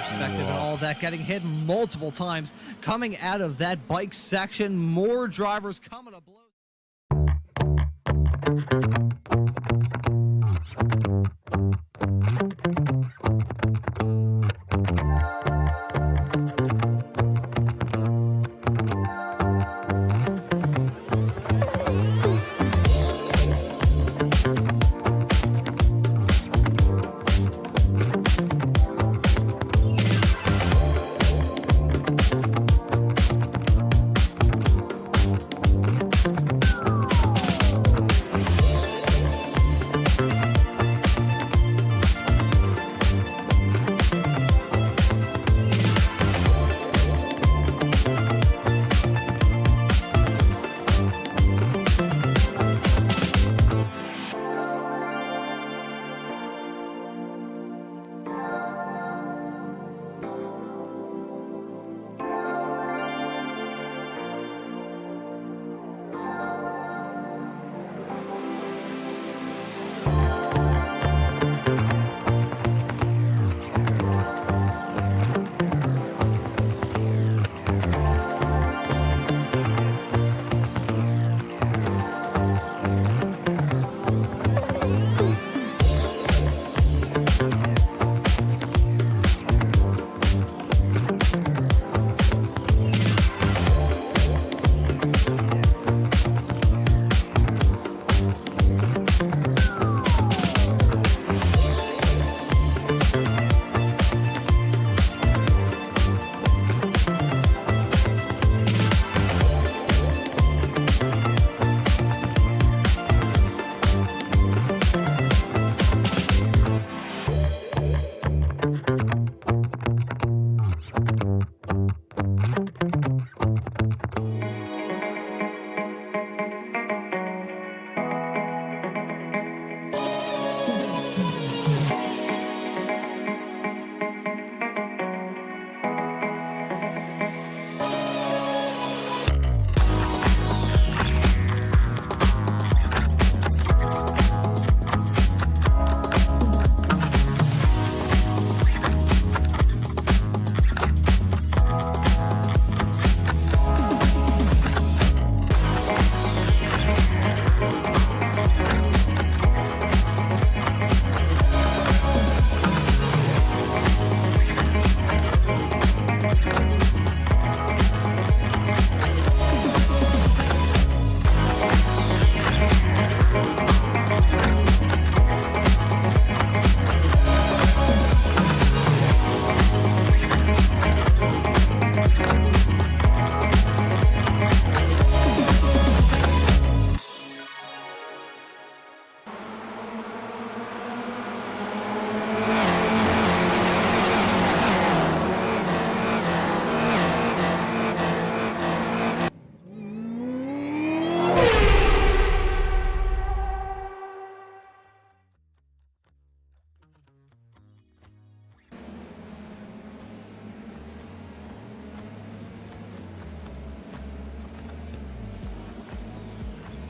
perspective and all that, getting hit multiple times. Coming out of that bike section, more drivers coming to blows.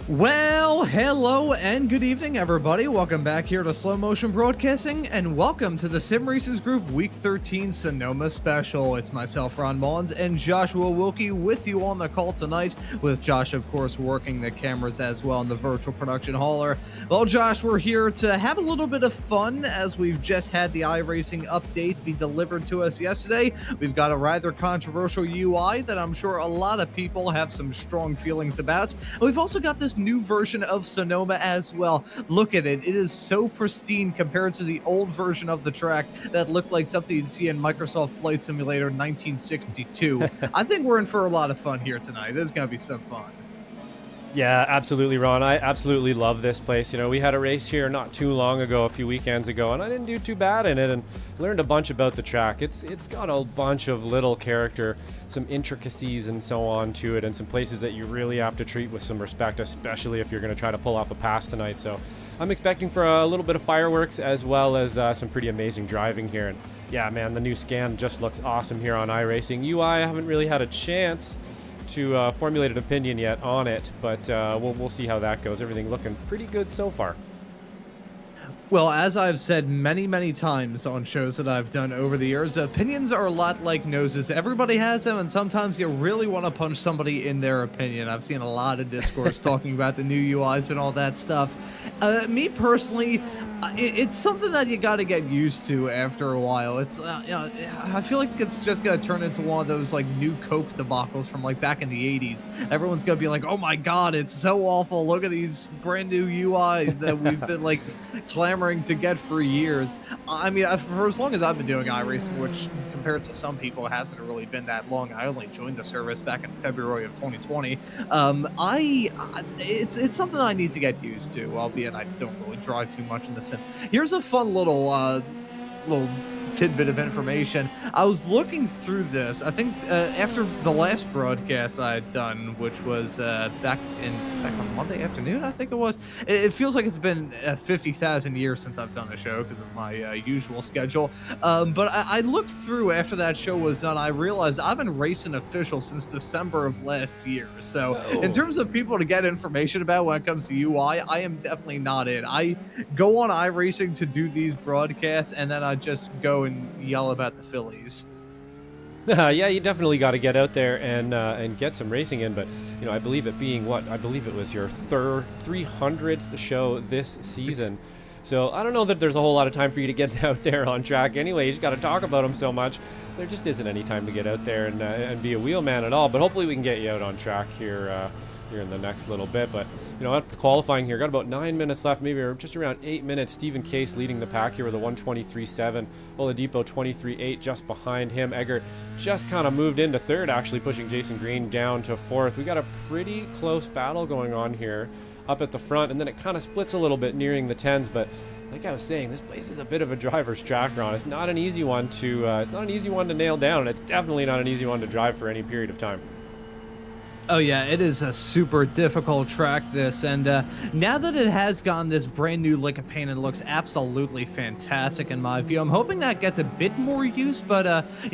Well, hello and good evening, everybody. Welcome back here to Slow Motion Broadcasting, and welcome to the Sim Races Group Week 13 Sonoma Special. It's myself, Ron Maunz, and Joshua Wilkie with you on the call tonight, with Josh, of course, working the cameras as well in the virtual production hauler. Well, Josh, we're here to have a little bit of fun, as we've just had the iRacing update be delivered to us yesterday. We've got a rather controversial UI that I'm sure a lot of people have some strong feelings about. And we've also got this new version of Sonoma as well. Look at it. It is so pristine compared to the old version of the track that looked like something you'd see in Microsoft Flight Simulator 1962. I think we're in for a lot of fun here tonight. This is going to be some fun. Yeah, absolutely, Ron. I absolutely love this place. You know, we had a race here not too long ago, a few weekends ago, and I didn't do too bad in it and learned a bunch about the track. It's got a bunch of little character, some intricacies and so on to it, and some places that you really have to treat with some respect, especially if you're going to try to pull off a pass tonight. So I'm expecting for a little bit of fireworks as well as some pretty amazing driving here. And yeah, man, the new scan just looks awesome here on iRacing. UI, I haven't really had a chance to formulate an opinion yet on it, but we'll see how that goes. Everything looking pretty good so far. Well, as I've said many, many times on shows that I've done over the years, opinions are a lot like noses. Everybody has them, and sometimes you really want to punch somebody in their opinion. I've seen a lot of discourse talking about the new UIs and all that stuff. Me personally, it's something that you got to get used to after a while. I feel like it's just gonna turn into one of those like new Coke debacles from like back in the '80s. Everyone's gonna be like, "Oh my God, it's so awful! Look at these brand new UIs that we've been like clamoring to get for years." I mean, for as long as I've been doing iRacing, which compared to some people hasn't really been that long. I only joined the service back in February of 2020. It's something I need to get used to, albeit I don't really drive too much in the sim. Here's a fun little tidbit of information. I was looking through this. I think after the last broadcast I had done, which was back on Monday afternoon, I think it was. It feels like it's been 50,000 years since I've done a show because of my usual schedule. But I looked through after that show was done. I realized I've been racing official since December of last year. So in terms of people to get information about when it comes to UI, I am definitely not it. I go on iRacing to do these broadcasts, and then I just go and yell about the Phillies. Yeah, you definitely got to get out there and get some racing in. But I believe it being I believe it was your 300th show this season. So I don't know that there's a whole lot of time for you to get out there on track. Anyway, you just got to talk about them so much. There just isn't any time to get out there and be a wheelman at all. But hopefully we can get you out on track here in the next little bit. But at the qualifying here, got about 9 minutes left, maybe just around 8 minutes. Stephen Case leading the pack here with a 1:23.7. Oladipo 23.8 just behind him. Egger just kind of moved into third, actually pushing Jason Green down to fourth. We got a pretty close battle going on here up at the front, and then it kind of splits a little bit nearing the 10s. But like I was saying, this place is a bit of a driver's track, Ron. It's not an easy one to nail down, and it's definitely not an easy one to drive for any period of time. Oh yeah, it is a super difficult track, this, and now that it has gotten this brand new lick of paint, it looks absolutely fantastic in my view. I'm hoping that gets a bit more use, but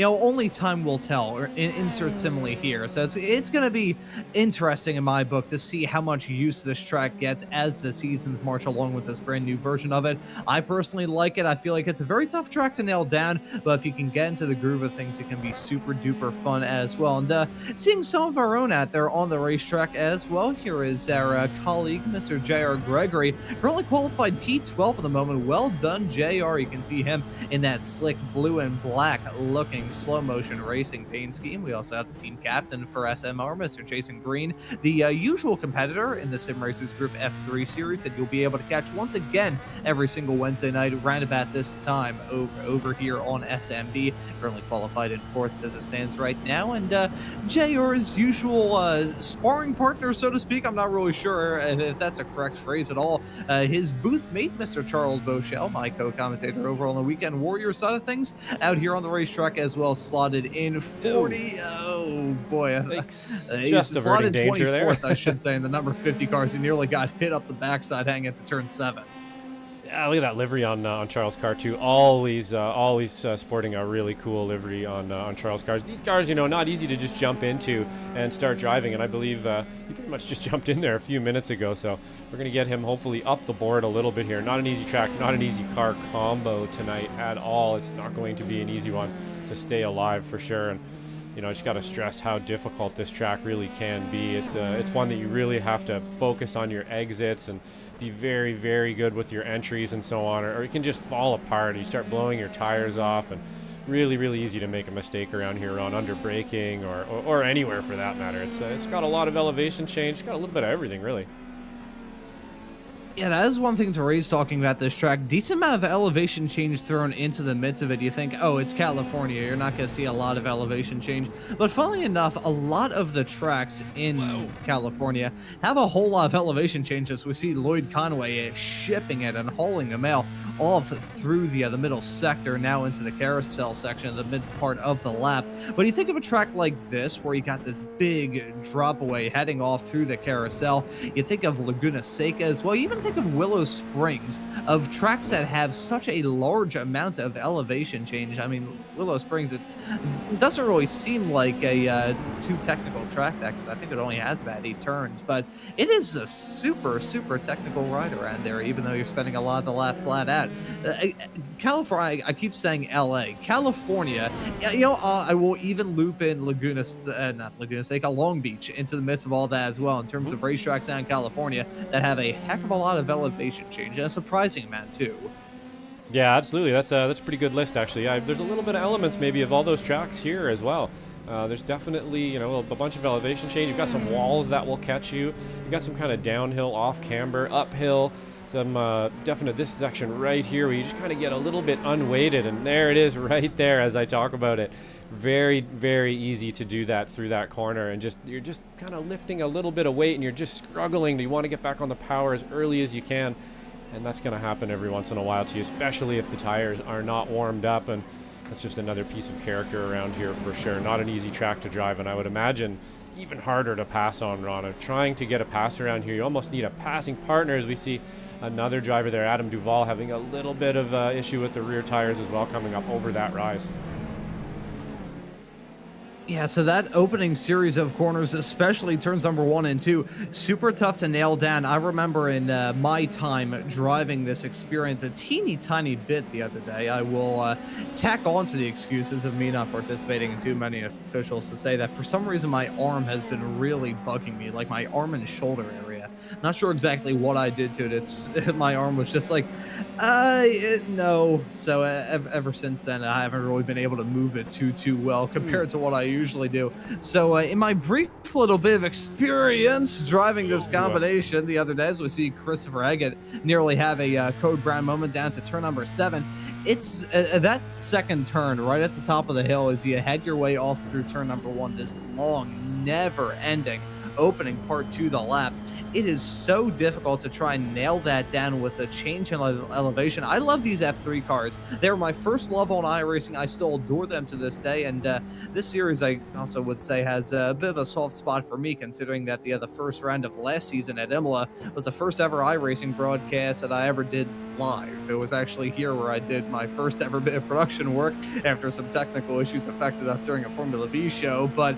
only time will tell. Or insert simile here. So it's going to be interesting in my book to see how much use this track gets as the seasons march along with this brand new version of it. I personally like it. I feel like it's a very tough track to nail down, but if you can get into the groove of things, it can be super duper fun as well. And seeing some of our own out there on the racetrack as well. Here is our colleague, Mr. JR Gregory, currently qualified P12 at the moment. Well done, JR. You can see him in that slick blue and black looking slow motion racing paint scheme. We also have the team captain for SMR, Mr. Jason Green, the usual competitor in the Sim Racers Group F3 series that you'll be able to catch once again every single Wednesday night around about this time over here on SMB. Currently qualified in fourth as it stands right now. And JR's usual sparring partner, so to speak. I'm not really sure if that's a correct phrase at all. His booth mate, Mr. Charles Beauchel, my co-commentator over on the Weekend Warrior side of things, out here on the racetrack as well, slotted in 40. Oh boy, he's slotted 24th, I should say, in the number 50 cars. He nearly got hit up the backside hanging into turn 7. Yeah, look at that livery on Charles' car too. Always sporting a really cool livery on Charles' cars. These cars, not easy to just jump into and start driving. And I believe he pretty much just jumped in there a few minutes ago. So we're gonna get him hopefully up the board a little bit here. Not an easy track, not an easy car combo tonight at all. It's not going to be an easy one to stay alive for sure. And I just got to stress how difficult this track really can be. It's one that you really have to focus on your exits and be very, very good with your entries and so on, or it can just fall apart. You start blowing your tires off, and really, really easy to make a mistake around here on under braking or anywhere for that matter. It's got a lot of elevation change. It's got a little bit of everything, really. Yeah, that is one thing to raise talking about this track. Decent amount of elevation change thrown into the midst of it. You think, oh, it's California, you're not going to see a lot of elevation change. But funnily enough, a lot of the tracks in California have a whole lot of elevation changes. We see Lloyd Conway shipping it and hauling the mail off through the middle sector, now into the carousel section, the mid part of the lap. But you think of a track like this, where you got this big drop away heading off through the carousel. You think of Laguna Seca as well. You even think of Willow Springs, of tracks that have such a large amount of elevation change. I mean, Willow Springs, it doesn't really seem like a too technical track, that, because I think it only has about 8 turns, but it is a super technical ride around there, even though you're spending a lot of the lap flat out. California, I keep saying LA, California, I will even loop in not Laguna Seca, Long Beach into the midst of all that as well, in terms of racetracks out in California that have a heck of a lot of elevation change, and a surprising amount too. Yeah, absolutely. That's a pretty good list, actually. There's a little bit of elements maybe of all those tracks here as well. There's definitely, a bunch of elevation change. You've got some walls that will catch you. You've got some kind of downhill, off camber, uphill, some definite, this section right here where you just kind of get a little bit unweighted, and there it is right there as I talk about it. Very, very easy to do that through that corner, and you're just kind of lifting a little bit of weight, and you're just struggling. You want to get back on the power as early as you can. And that's going to happen every once in a while to you, especially if the tires are not warmed up. And that's just another piece of character around here for sure. Not an easy track to drive, and I would imagine even harder to pass on, Ron. Trying to get a pass around here, you almost need a passing partner, as we see another driver there, Adam Duvall, having a little bit of issue with the rear tires as well, coming up over that rise. Yeah, so that opening series of corners, especially turns number 1 and 2, super tough to nail down. I remember in my time driving this experience a teeny tiny bit the other day. I will tack on to the excuses of me not participating in too many officials to say that for some reason my arm has been really bugging me, like my arm and shoulder area. Not sure exactly what I did to it. My arm was just like, no. So ever since then, I haven't really been able to move it too well compared to what I usually do. So in my brief little bit of experience driving this combination the other day, as we see Christopher Eggett nearly have a Code Brown moment down to turn number 7. It's that second turn right at the top of the hill as you head your way off through turn number 1, this long, never-ending opening part to the lap. It is so difficult to try and nail that down with a change in elevation. I love these F3 cars. They were my first love on iRacing. I still adore them to this day, and this series, I also would say, has a bit of a soft spot for me, considering that the first round of last season at Imola was the first ever iRacing broadcast that I ever did live. It was actually here where I did my first ever bit of production work after some technical issues affected us during a Formula V show, but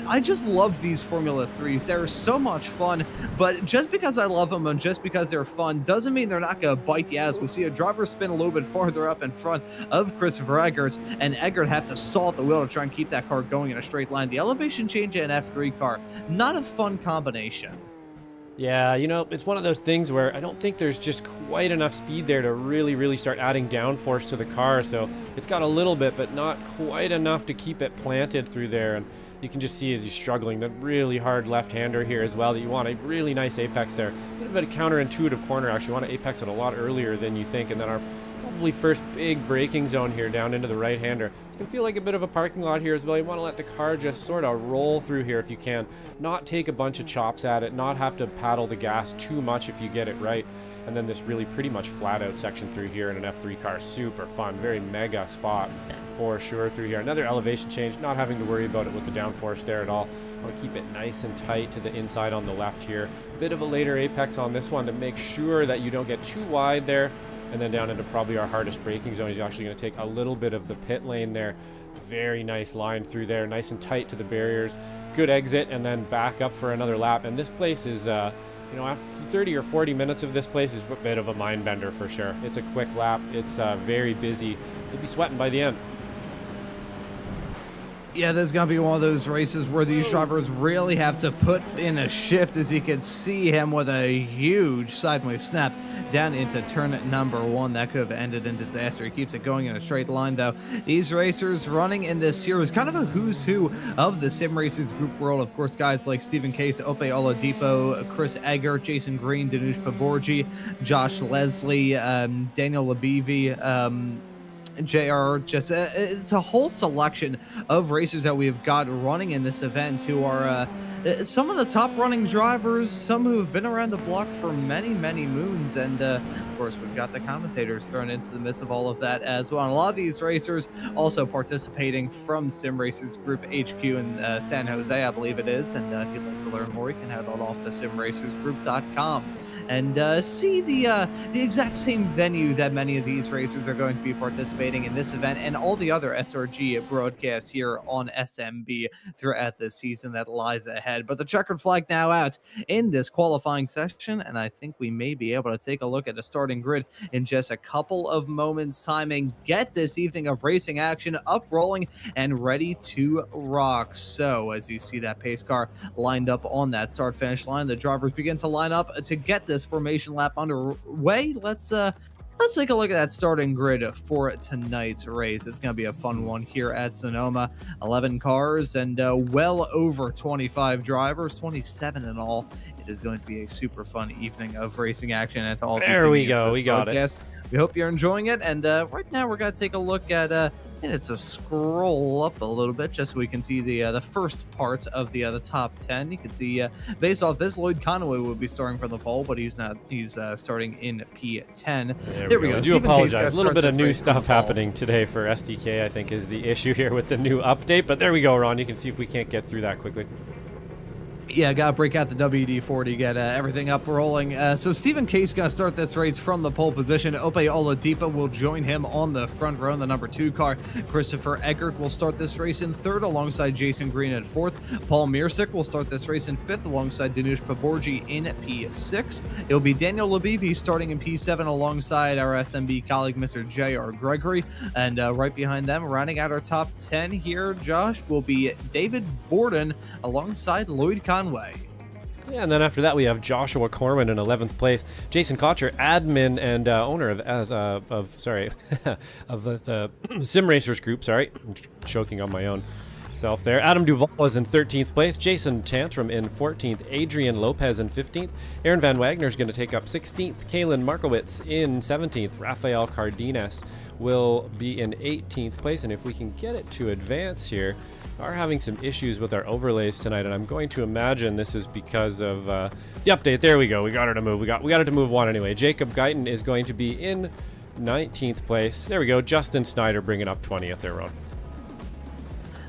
I just love these Formula 3s. They're so much fun. But just because I love them and just because they're fun doesn't mean they're not going to bite you ass. We see a driver spin a little bit farther up in front of Christopher Eggert, and Eggert have to saw at the wheel to try and keep that car going in a straight line. The elevation change in an F3 car, not a fun combination. Yeah, it's one of those things where I don't think there's just quite enough speed there to really start adding downforce to the car. So it's got a little bit, but not quite enough to keep it planted through there. And you can just see as he's struggling, the really hard left-hander here as well, that you want a really nice apex there. A bit of a counterintuitive corner, actually. You want to apex it a lot earlier than you think, and then our probably first big braking zone here down into the right-hander. It's going to feel like a bit of a parking lot here as well. You want to let the car just sort of roll through here if you can. Not take a bunch of chops at it, not have to paddle the gas too much if you get it right. And then this really pretty much flat-out section through here in an F3 car. Super fun, very mega spot for sure through here. Another elevation change, not having to worry about it with the downforce there at all. Want to keep it nice and tight to the inside on the left here. Bit of a later apex on this one to make sure that you don't get too wide there. And then down into probably our hardest braking zone. He's actually going to take a little bit of the pit lane there. Very nice line through there, nice and tight to the barriers. Good exit, and then back up for another lap. And this place is, after 30 or 40 minutes of this place is a bit of a mind bender for sure. It's a quick lap. It's very busy. You'll be sweating by the end. Yeah, there's going to be one of those races where these drivers really have to put in a shift, as you can see him with a huge sideways snap down into turn number 1. That could have ended in disaster. He keeps it going in a straight line, though. These racers running in this series, kind of a who's who of the sim racers group world. Of course, guys like Stephen Case, Ope Oladipo, Chris Eggert, Jason Green, Danush Paborji, Josh Leslie, Daniel Labivi, JR, just it's a whole selection of racers that we've got running in this event who are some of the top running drivers, some who have been around the block for many, many moons. And of course, we've got the commentators thrown into the midst of all of that as well. And a lot of these racers also participating from Sim Racers Group HQ in San Jose, I believe it is. And if you'd like to learn more, you can head on off to simracersgroup.com and see the exact same venue that many of these racers are going to be participating in this event and all the other SRG broadcasts here on SMB throughout this season that lies ahead. But the checkered flag now out in this qualifying session, and I think we may be able to take a look at the starting grid in just a couple of moments' time and get this evening of racing action up, rolling, and ready to rock. So as you see that pace car lined up on that start-finish line, the drivers begin to line up to get this formation lap underway. Let's take a look at that starting grid for tonight's race. It's going to be a fun one here at Sonoma. 11 cars and well over 25 drivers, 27 in all. It is going to be a super fun evening of racing action. That's all. There we go. We got it. We hope you're enjoying it. And right now we're going to take a look at and it's a scroll up a little bit just so we can see the first part of the top 10. You can see based off this, Lloyd Conway will be starting from the pole, but he's not. He's starting in P10. There we go. I do apologize. A little bit of new stuff happening today for SDK, I think, is the issue here with the new update. But there we go, Ron. You can see if we can't get through that quickly. Yeah, gotta break out the WD-40, get everything up rolling. So Stephen Case gonna start this race from the pole position. Ope Oladipo will join him on the front row in the number 2 car. Christopher Eckert will start this race in 3rd alongside Jason Green at 4th. Paul Mirsick will start this race in 5th alongside Danush Paborji in P6. It'll be Daniel Labivi starting in P7 alongside our SMB colleague, Mr. J.R. Gregory. And right behind them, rounding out our top 10 here, Josh, will be David Borden alongside Lloyd Conway. Yeah, and then after that we have Joshua Corwin in 11th place, Jason Cotcher, admin and owner of the Sim Racers Group. Sorry, I'm choking on my own self there. Adam Duvall is in 13th place, Jason Tantrum in 14th, Adrian Lopez in 15th, Aaron Van Wagner is going to take up 16th, Kalen Markowitz in 17th, Rafael Cardenas will be in 18th place, and if we can get it to advance here, are having some issues with our overlays tonight, and I'm going to imagine this is because of the update. There we go. We got her to move. We got it to move one anyway. Jacob Guyton is going to be in 19th place. There we go. Justin Snyder bringing up 20th there, Ron.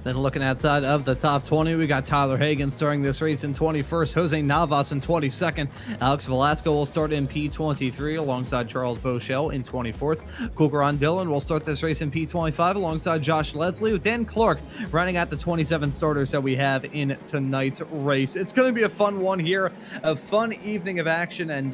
Then looking outside of the top 20, we got Tyler Hagan starting this race in 21st, Jose Navas in 22nd, Alex Velasco will start in P23 alongside Charles Bochelle in 24th, Kukaran Dillon will start this race in P25 alongside Josh Leslie, with Dan Clark rounding out the 27 starters that we have in tonight's race. It's going to be a fun one here, a fun evening of action, and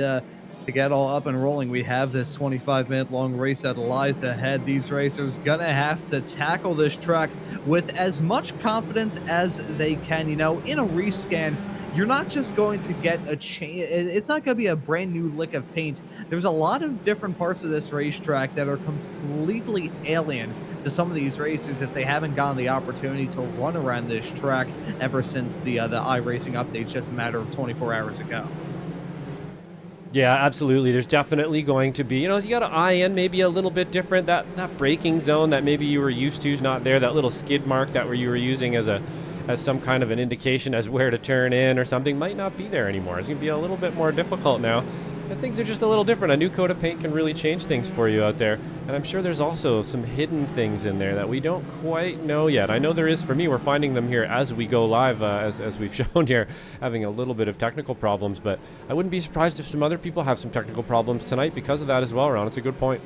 to get all up and rolling, we have this 25-minute long race that lies ahead. These racers gonna have to tackle this track with as much confidence as they can. You know, in a rescan, you're not just going to get a change. It's not going to be a brand new lick of paint. There's a lot of different parts of this racetrack that are completely alien to some of these racers if they haven't gotten the opportunity to run around this track ever since the iRacing update just a matter of 24 hours ago. Yeah, absolutely. There's definitely going to be, you got an eye in maybe a little bit different. That braking zone that maybe you were used to is not there. That little skid mark that you were using as some kind of an indication as where to turn in or something might not be there anymore. It's going to be a little bit more difficult now. And things are just a little different. A new coat of paint can really change things for you out there. And I'm sure there's also some hidden things in there that we don't quite know yet. I know there is for me. We're finding them here as we go live, as we've shown here, having a little bit of technical problems. But I wouldn't be surprised if some other people have some technical problems tonight because of that as well, Ron. It's a good point.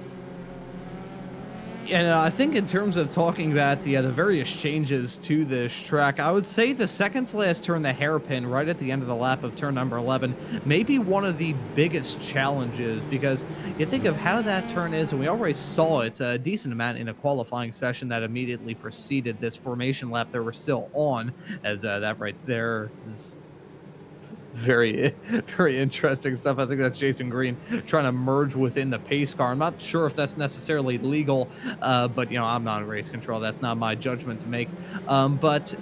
And I think in terms of talking about the various changes to this track, I would say the second to last turn, the hairpin, right at the end of the lap of turn number 11, may be one of the biggest challenges, because you think of how that turn is, and we already saw it a decent amount in the qualifying session that immediately preceded this formation lap that we're still on, as that right there is very, very interesting stuff. I think that's Jason Green trying to merge within the pace car. I'm not sure if that's necessarily legal, but I'm not in race control. That's not my judgment to make. But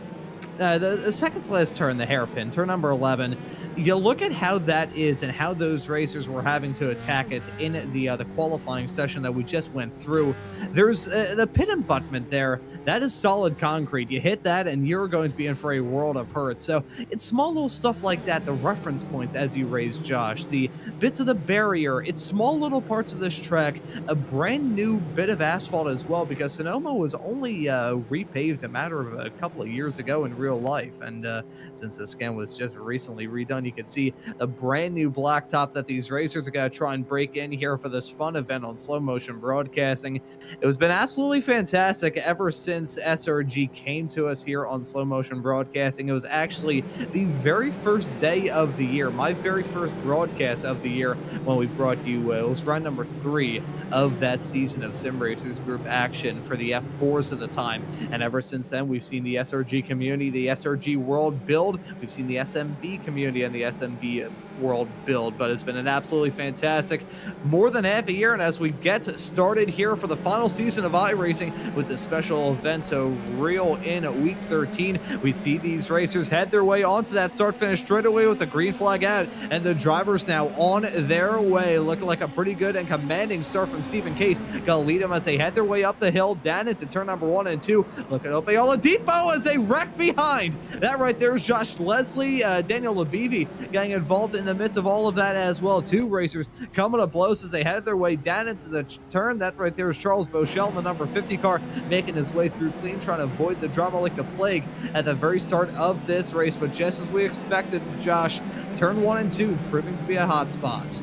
the second to last turn, the hairpin, turn number 11. You look at how that is and how those racers were having to attack it in the qualifying session that we just went through. There's the pit abutment there. That is solid concrete. You hit that and you're going to be in for a world of hurt. So it's small little stuff like that, the reference points as you raise Josh, the bits of the barrier. It's small little parts of this track, a brand new bit of asphalt as well, because Sonoma was only repaved a matter of a couple of years ago in real life. And since the scan was just recently redone, you can see a brand new blacktop that these racers are going to try and break in here for this fun event on slow motion broadcasting. It has been absolutely fantastic ever since SRG came to us here on slow motion broadcasting. It was actually the very first day of the year, my very first broadcast of the year when we brought you, it was round number 3 of that season of Sim Racers Group action for the F4s at the time. And ever since then, we've seen the SRG community, the SRG world build. We've seen the SMB community and the SMB world build, but it's been an absolutely fantastic more than half a year. And as we get started here for the final season of iRacing with the special event to reel in week 13, we see these racers head their way onto that start finish straight away with the green flag out, and the drivers now on their way, looking like a pretty good and commanding start from Stephen Case. Gonna lead them as they head their way up the hill down into turn number 1 and 2. Look at Opeola Depot as they wreck behind. That right there is Josh Leslie, Daniel Labivi getting involved in the midst of all of that as well. 2 racers coming to blows as they headed their way down into the turn. That right there is Charles Bochelle in the number 50 car, making his way through clean, trying to avoid the drama like the plague at the very start of this race. But just as we expected, Josh, turn 1 and 2 proving to be a hot spot.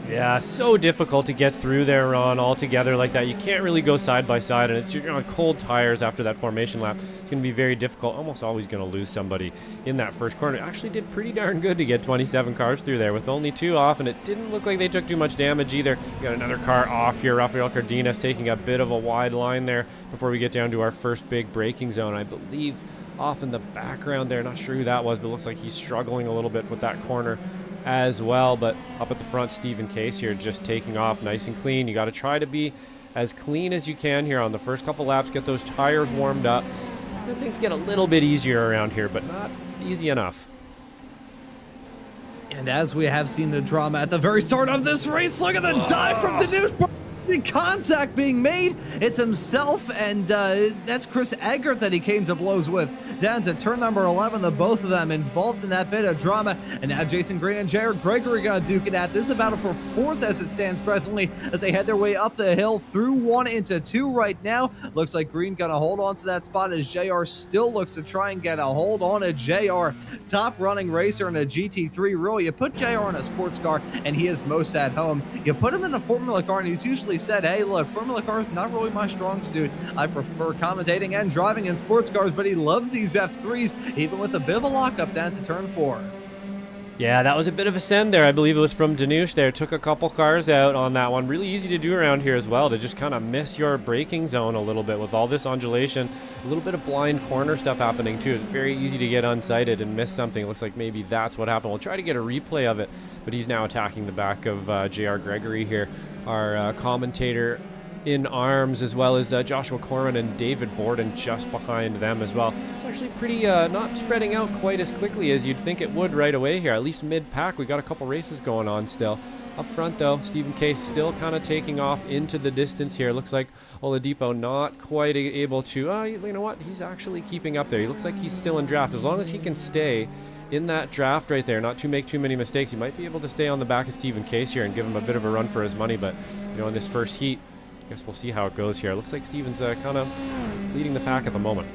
Yeah, so difficult to get through there, Ron, all together like that. You can't really go side by side, and you're on cold tires after that formation lap. It's going to be very difficult. Almost always going to lose somebody in that first corner. It actually did pretty darn good to get 27 cars through there with only 2 off, and it didn't look like they took too much damage either. We got another car off here. Rafael Cardenas taking a bit of a wide line there before we get down to our first big braking zone. I believe off in the background there, not sure who that was, but it looks like he's struggling a little bit with that corner as well. But up at the front, Stephen Case here just taking off nice and clean. You got to try to be as clean as you can here on the first couple laps, get those tires warmed up. Then things get a little bit easier around here, but not easy enough. And as we have seen the drama at the very start of this race, look at the dive from Danush. Contact being made. It's himself, and that's Chris Eggert that he came to blows with. Down to turn number 11, the both of them involved in that bit of drama. And now Jason Green and Jared Gregory gonna duke it out. This is a battle for 4th as it stands presently, as they head their way up the hill through 1 into 2 right now. Looks like Green gonna hold on to that spot as JR still looks to try and get a hold on a JR. Top running racer in a GT3 rule. You put JR in a sports car and he is most at home. You put him in a Formula car and he's usually said, hey, look, Formula cars not really my strong suit. I prefer commentating and driving in sports cars, but he loves these F3s, even with a bit of a lockup down to turn 4. Yeah, that was a bit of a send there. I believe it was from Danush there. Took a couple cars out on that one. Really easy to do around here as well, to just kind of miss your braking zone a little bit with all this undulation. A little bit of blind corner stuff happening too. It's very easy to get unsighted and miss something. It looks like maybe that's what happened. We'll try to get a replay of it, but he's now attacking the back of JR Gregory here, our commentator in arms, as well as Joshua Corman and David Borden just behind them as well. It's actually pretty not spreading out quite as quickly as you'd think it would right away here, at least mid-pack. We got a couple races going on still. Up front though, Stephen Case still kind of taking off into the distance here. Looks like Oladipo not quite able to, you know what, he's actually keeping up there. He looks like he's still in draft. As long as he can stay in that draft right there, not to make too many mistakes, he might be able to stay on the back of Stephen Case here and give him a bit of a run for his money. But you know, in this first heat, I guess we'll see how it goes here. Looks like Steven's kind of leading the pack at the moment.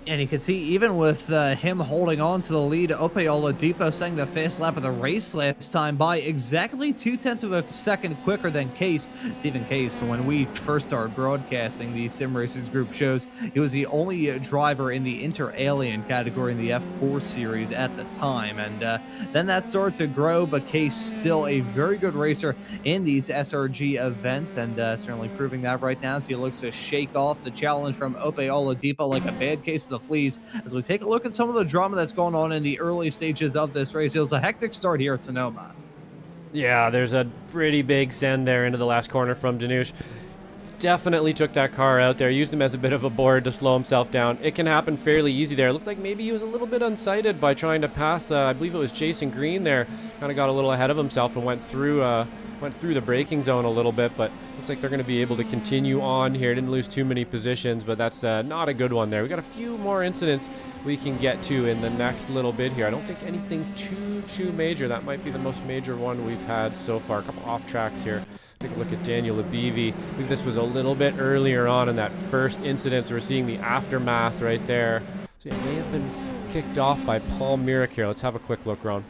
And you can see, even with him holding on to the lead, Opeola Depot saying the fast lap of the race last time by exactly 0.2 of a second quicker than Case. Stephen Case, when we first started broadcasting the Sim Racers Group shows, he was the only driver in the Inter-Alien category in the F4 series at the time. And then that started to grow, but Case still a very good racer in these SRG events, and certainly proving that right now as he looks to shake off the challenge from Opeola Depot like a bad case of the fleas. As we take a look at some of the drama that's going on in the early stages of this race, it was a hectic start here at Sonoma. Yeah, there's a pretty big send there into the last corner from Danush. definitely took that car out there, used him as a bit of a board to slow himself down. It can happen fairly easy there. It looked like maybe he was a little bit unsighted by trying to pass, I believe it was Jason Green there. Kind of got a little ahead of himself and went through the braking zone a little bit, but looks like they're going to be able to continue on here. Didn't lose too many positions, but that's not a good one there. We got a few more incidents we can get to in the next little bit here. I don't think anything too major. That might be the most major one we've had so far. A couple off tracks here. Take a look at Daniel Abivi. I think this was a little bit earlier on in that first incident, so we're seeing the aftermath right there. So it may have been kicked off by Paul Myrick here. Let's have a quick look, Ron.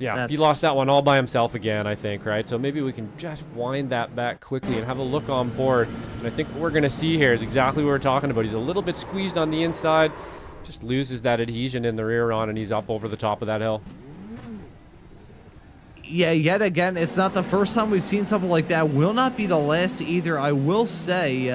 Yeah, he lost that one all by himself again, I think, right? So maybe we can just wind that back quickly and have a look on board. And I think what we're going to see here is exactly what we're talking about. He's a little bit squeezed on the inside, just loses that adhesion in the rear on, and he's up over the top of that hill. Yeah, yet again, it's not the first time we've seen something like that. Will not be the last either. I will say,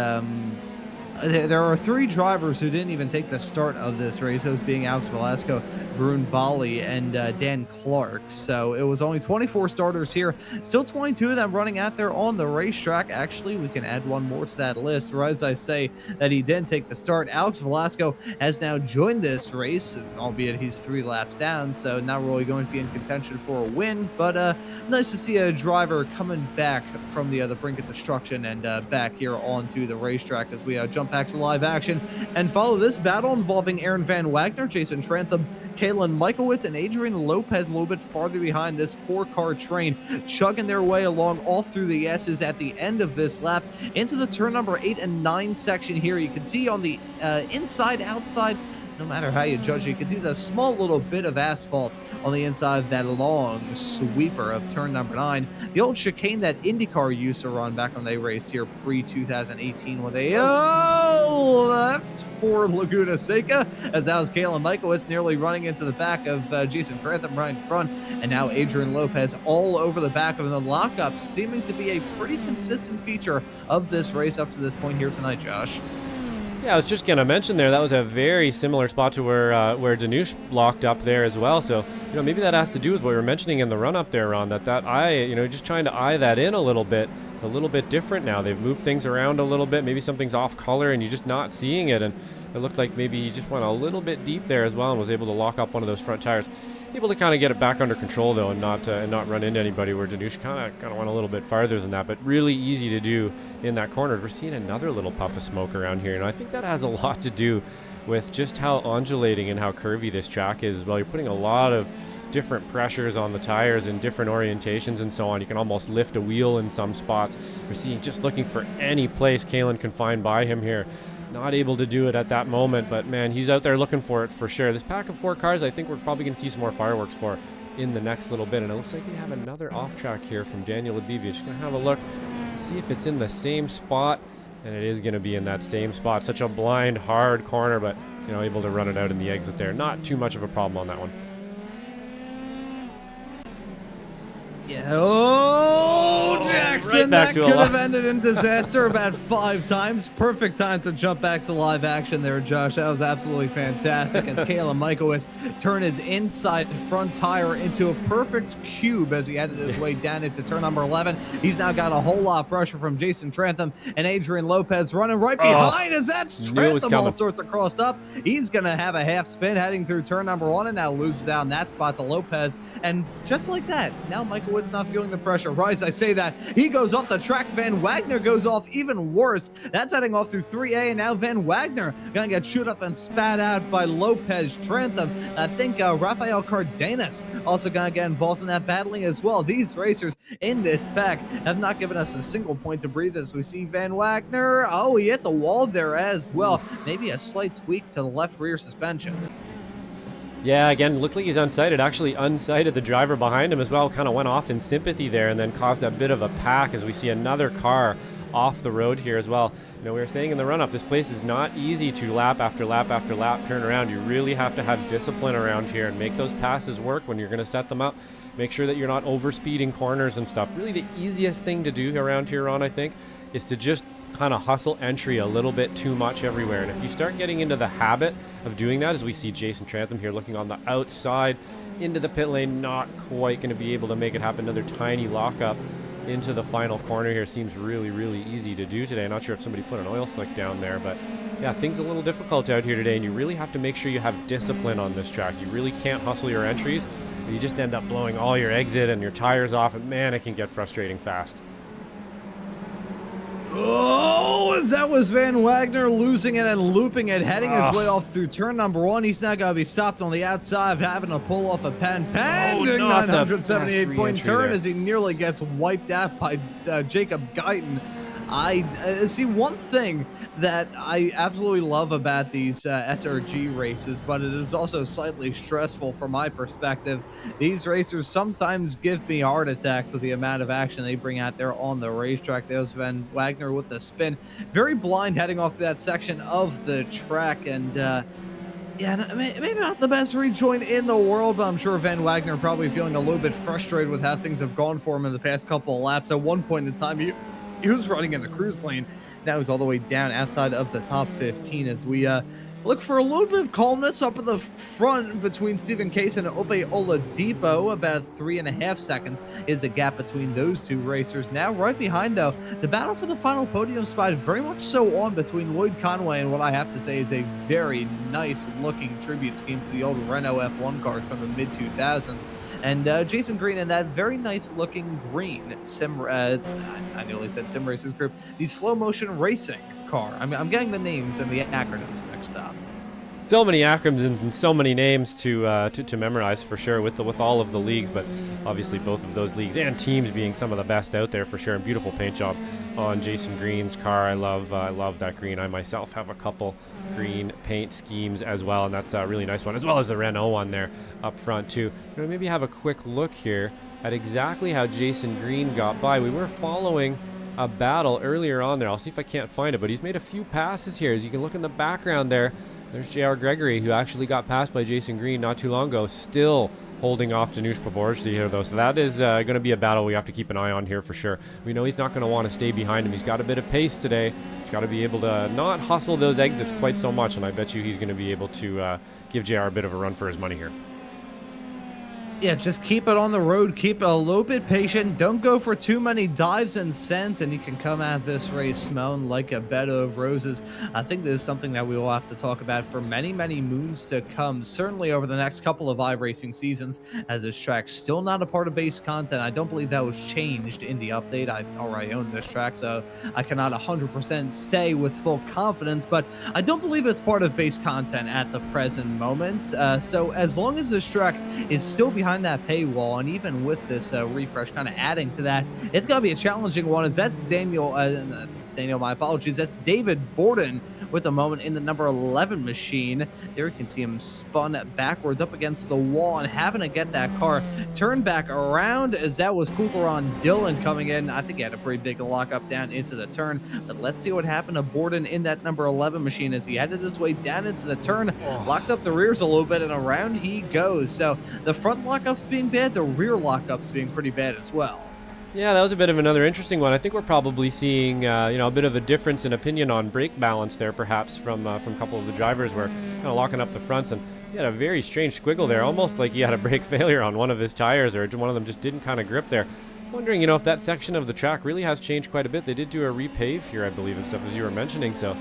there are 3 drivers who didn't even take the start of this race, those being Alex Velasco, Varun Bali, and Dan Clark. So it was only 24 starters here. Still 22 of them running out there on the racetrack. Actually, we can add one more to that list. Or as I say, that he didn't take the start. Alex Velasco has now joined this race, albeit he's 3 laps down, so not really going to be in contention for a win. But nice to see a driver coming back from the brink of destruction and back here onto the racetrack as we jump back to live action and follow this battle involving Aaron Van Wagner, Jason Trantham, Kalen Michaelwitz, and Adrian Lopez a little bit farther behind this 4-car train, chugging their way along all through the S's at the end of this lap into the turn number 8 and 9 section here. You can see on the inside, outside, no matter how you judge it, you can see the small little bit of asphalt on the inside of that long sweeper of turn number 9. The old chicane that IndyCar used to run back when they raced here pre-2018 when they left for Laguna Seca, as that was Kalen Michaelwitz nearly running into the back of Jason Trantham right in front, and now Adrian Lopez all over the back of the lockup, seeming to be a pretty consistent feature of this race up to this point here tonight, Josh. Yeah, I was just going to mention there, that was a very similar spot to where Danush locked up there as well. So, maybe that has to do with what you were mentioning in the run-up there, Ron, that eye, just trying to eye that in a little bit. It's a little bit different now. They've moved things around a little bit. Maybe something's off color and you're just not seeing it. And it looked like maybe he just went a little bit deep there as well and was able to lock up one of those front tires. Able to kind of get it back under control, though, and not run into anybody, where Danush kind of went a little bit farther than that, but really easy to do in that corner. We're seeing another little puff of smoke around here, and I think that has a lot to do with just how undulating and how curvy this track is as well. You're putting a lot of different pressures on the tires and different orientations and so on. You can almost lift a wheel in some spots. We're seeing, just looking for any place Kalen can find by him here. Not able to do it at that moment, but man, he's out there looking for it for sure. This pack of 4 cars, I think we're probably going to see some more fireworks for in the next little bit. And it looks like we have another off track here from Daniel Abivi. Just going to have a look, see if it's in the same spot. And it is going to be in that same spot. Such a blind, hard corner, but able to run it out in the exit there. Not too much of a problem on that one. Yeah. Oh, Jackson, right, that could have ended in disaster about 5 times. Perfect time to jump back to live action there, Josh. That was absolutely fantastic as Kalen Michaelwitz turned his inside front tire into a perfect cube as he headed his way down into turn number 11. He's now got a whole lot of pressure from Jason Trantham and Adrian Lopez running right behind as that's Trantham all sorts of crossed up. He's going to have a half spin heading through turn number 1 and now loses down that spot to Lopez. And just like that, now Michaelwitz not feeling the pressure. Rise, I say that. He goes off the track. Van Wagner goes off even worse. That's heading off through 3A, and now Van Wagner gonna get chewed up and spat out by Lopez Trantham. I think Rafael Cardenas also gonna get involved in that battling as well. These racers in this pack have not given us a single point to breathe as we see Van Wagner. Oh, he hit the wall there as well. Maybe a slight tweak to the left rear suspension. Yeah, again, looked like he's unsighted. Actually unsighted the driver behind him as well. Kind of went off in sympathy there and then caused a bit of a pack as we see another car off the road here as well. We were saying in the run-up, this place is not easy to lap after lap after lap turn around. You really have to have discipline around here and make those passes work when you're going to set them up. Make sure that you're not overspeeding corners and stuff. Really the easiest thing to do around here, Ron, I think, is to just kind of hustle entry a little bit too much everywhere. And if you start getting into the habit of doing that, as we see Jason Trantham here looking on the outside, into the pit lane, not quite going to be able to make it happen. Another tiny lockup into the final corner here. Seems really, really easy to do today. Not sure if somebody put an oil slick down there, but yeah, things a little difficult out here today, and you really have to make sure you have discipline on this track. You really can't hustle your entries. You just end up blowing all your exit and your tires off, and man, it can get frustrating fast. Oh, as that was Van Wagner losing it and looping it, heading his way off through turn number 1. He's now going to be stopped on the outside, having to pull off a pending 978-point turn as he nearly gets wiped out by Jacob Guyton. I see one thing that I absolutely love about these SRG races, but it is also slightly stressful from my perspective. These racers sometimes give me heart attacks with the amount of action they bring out there on the racetrack. There's Van Wagner with the spin. Very blind heading off that section of the track, and yeah, maybe not the best rejoin in the world, but I'm sure Van Wagner probably feeling a little bit frustrated with how things have gone for him in the past couple of laps. At one point in time, he was running in the cruise lane. Now he's all the way down outside of the top 15 as we look for a little bit of calmness up in the front between Stephen Case and Ope Oladipo. About 3.5 seconds is a gap between those two racers. Now right behind, though, the battle for the final podium spot very much so on between Lloyd Conway and what I have to say is a very nice looking tribute scheme to the old Renault F1 cars from the mid 2000s. And Jason Green in that very nice looking green I nearly said Sim Racers group, the slow motion racing car. I'm getting the names and the acronyms mixed up. So many acronyms and so many names to memorize for sure with all of the leagues, but obviously both of those leagues and teams being some of the best out there for sure. And beautiful paint job on Jason Green's car. I love that green. I myself have a couple green paint schemes as well, and that's a really nice one, as well as the Renault one there up front too. You know, maybe have a quick look here at exactly how Jason Green got by. We were following a battle earlier on there. I'll see if I can't find it, but he's made a few passes here. As you can look in the background there, there's JR Gregory, who actually got passed by Jason Green not too long ago, still holding off Danush Poborski here, though. So that is going to be a battle we have to keep an eye on here for sure. We know he's not going to want to stay behind him. He's got a bit of pace today. He's got to be able to not hustle those exits quite so much, and I bet you he's going to be able to give JR a bit of a run for his money here. Yeah, just keep it on the road. Keep it a little bit patient. Don't go for too many dives and sends, and you can come out of this race smelling like a bed of roses. I think this is something that we will have to talk about for many, many moons to come, certainly over the next couple of iRacing seasons, as this track's still not a part of base content. I don't believe that was changed in the update. I already own this track, so I cannot 100% say with full confidence, but I don't believe it's part of base content at the present moment. So as long as this track is still behind that paywall, and even with this refresh kind of adding to that, it's going to be a challenging one. As that's Daniel, my apologies, that's David Borden with a moment in the number 11 machine. There you can see him spun backwards up against the wall and having to get that car turned back around, as that was Kukaran Dillon coming in. I think he had a pretty big lockup down into the turn, but let's see what happened to Borden in that number 11 machine as he headed his way down into the turn, locked up the rears a little bit, and around he goes. So the front lockups being bad, the rear lockups being pretty bad as well. Yeah, that was a bit of another interesting one. I think we're probably seeing, a bit of a difference in opinion on brake balance there, perhaps from a couple of the drivers were kind of locking up the fronts, and he had a very strange squiggle there, almost like he had a brake failure on one of his tires, or one of them just didn't kind of grip there. Wondering, if that section of the track really has changed quite a bit. They did do a repave here, I believe, and stuff, as you were mentioning. So,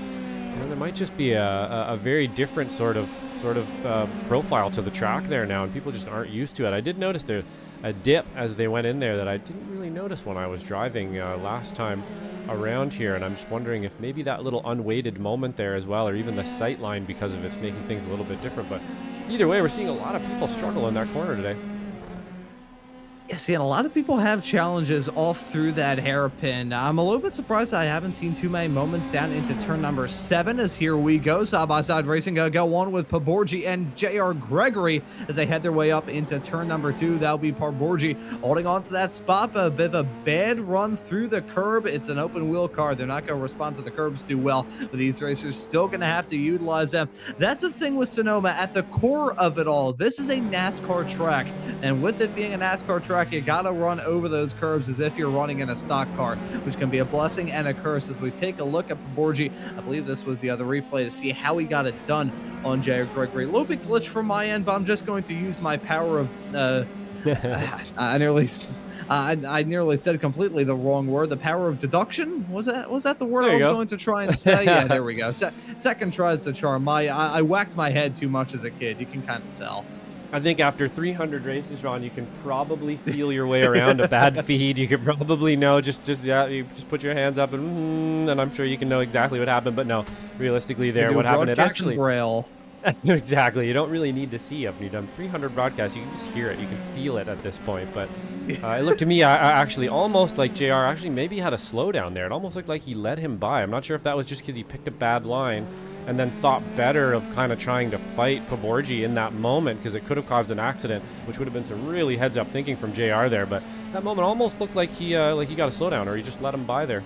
there might just be a very different sort of profile to the track there now, and people just aren't used to it. I did notice there a dip as they went in there that I didn't really notice when I was driving last time around here, and I'm just wondering if maybe that little unweighted moment there as well, or even the sight line because of it's making things a little bit different. But either way, we're seeing a lot of people struggle in that corner today. Yeah, see, and a lot of people have challenges off through that hairpin. I'm a little bit surprised I haven't seen too many moments down into turn number 7, as here we go. Side-by-side racing gonna go on with Poborgi and JR Gregory as they head their way up into turn number 2. That'll be Poborgi holding on to that spot, but a bit of a bad run through the curb. It's an open wheel car. They're not gonna respond to the curbs too well, but these racers still gonna have to utilize them. That's the thing with Sonoma. At the core of it all, this is a NASCAR track, and with it being a NASCAR track, track. You got to run over those curves as if you're running in a stock car, which can be a blessing and a curse. As we take a look at Borgi, I believe this was the other replay to see how he got it done on J.R. Gregory. A little bit glitch from my end, but I'm just going to use my power of I nearly said completely the wrong word. The power of deduction? Was that the word I was going to try and say? Yeah, there we go. Second tries to charm. I whacked my head too much as a kid. You can kind of tell. I think after 300 races, Ron, you can probably feel your way around a bad feed. You could probably know, you just put your hands up and I'm sure you can know exactly what happened. But no, realistically there, what happened, it actually... Braille. Exactly. You don't really need to see it. When you've done 300 broadcasts, you can just hear it. You can feel it at this point. But it looked to me, I actually almost like JR actually maybe had a slowdown there. It almost looked like he let him by. I'm not sure if that was just because he picked a bad line and then thought better of kind of trying to fight Paborgi in that moment, because it could have caused an accident, which would have been some really heads-up thinking from JR there. But that moment almost looked like he got a slowdown, or he just let him by there.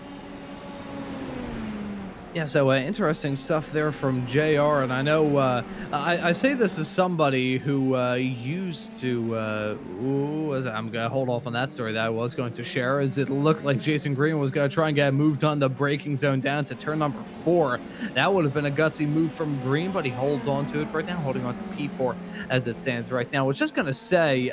Yeah, so interesting stuff there from JR, and I know I say this as somebody who used to, I'm going to hold off on that story that I was going to share, as it looked like Jason Green was going to try and get moved on the braking zone down to turn number 4. That would have been a gutsy move from Green, but he holds on to it right now, holding on to P4 as it stands right now. I was just going to say,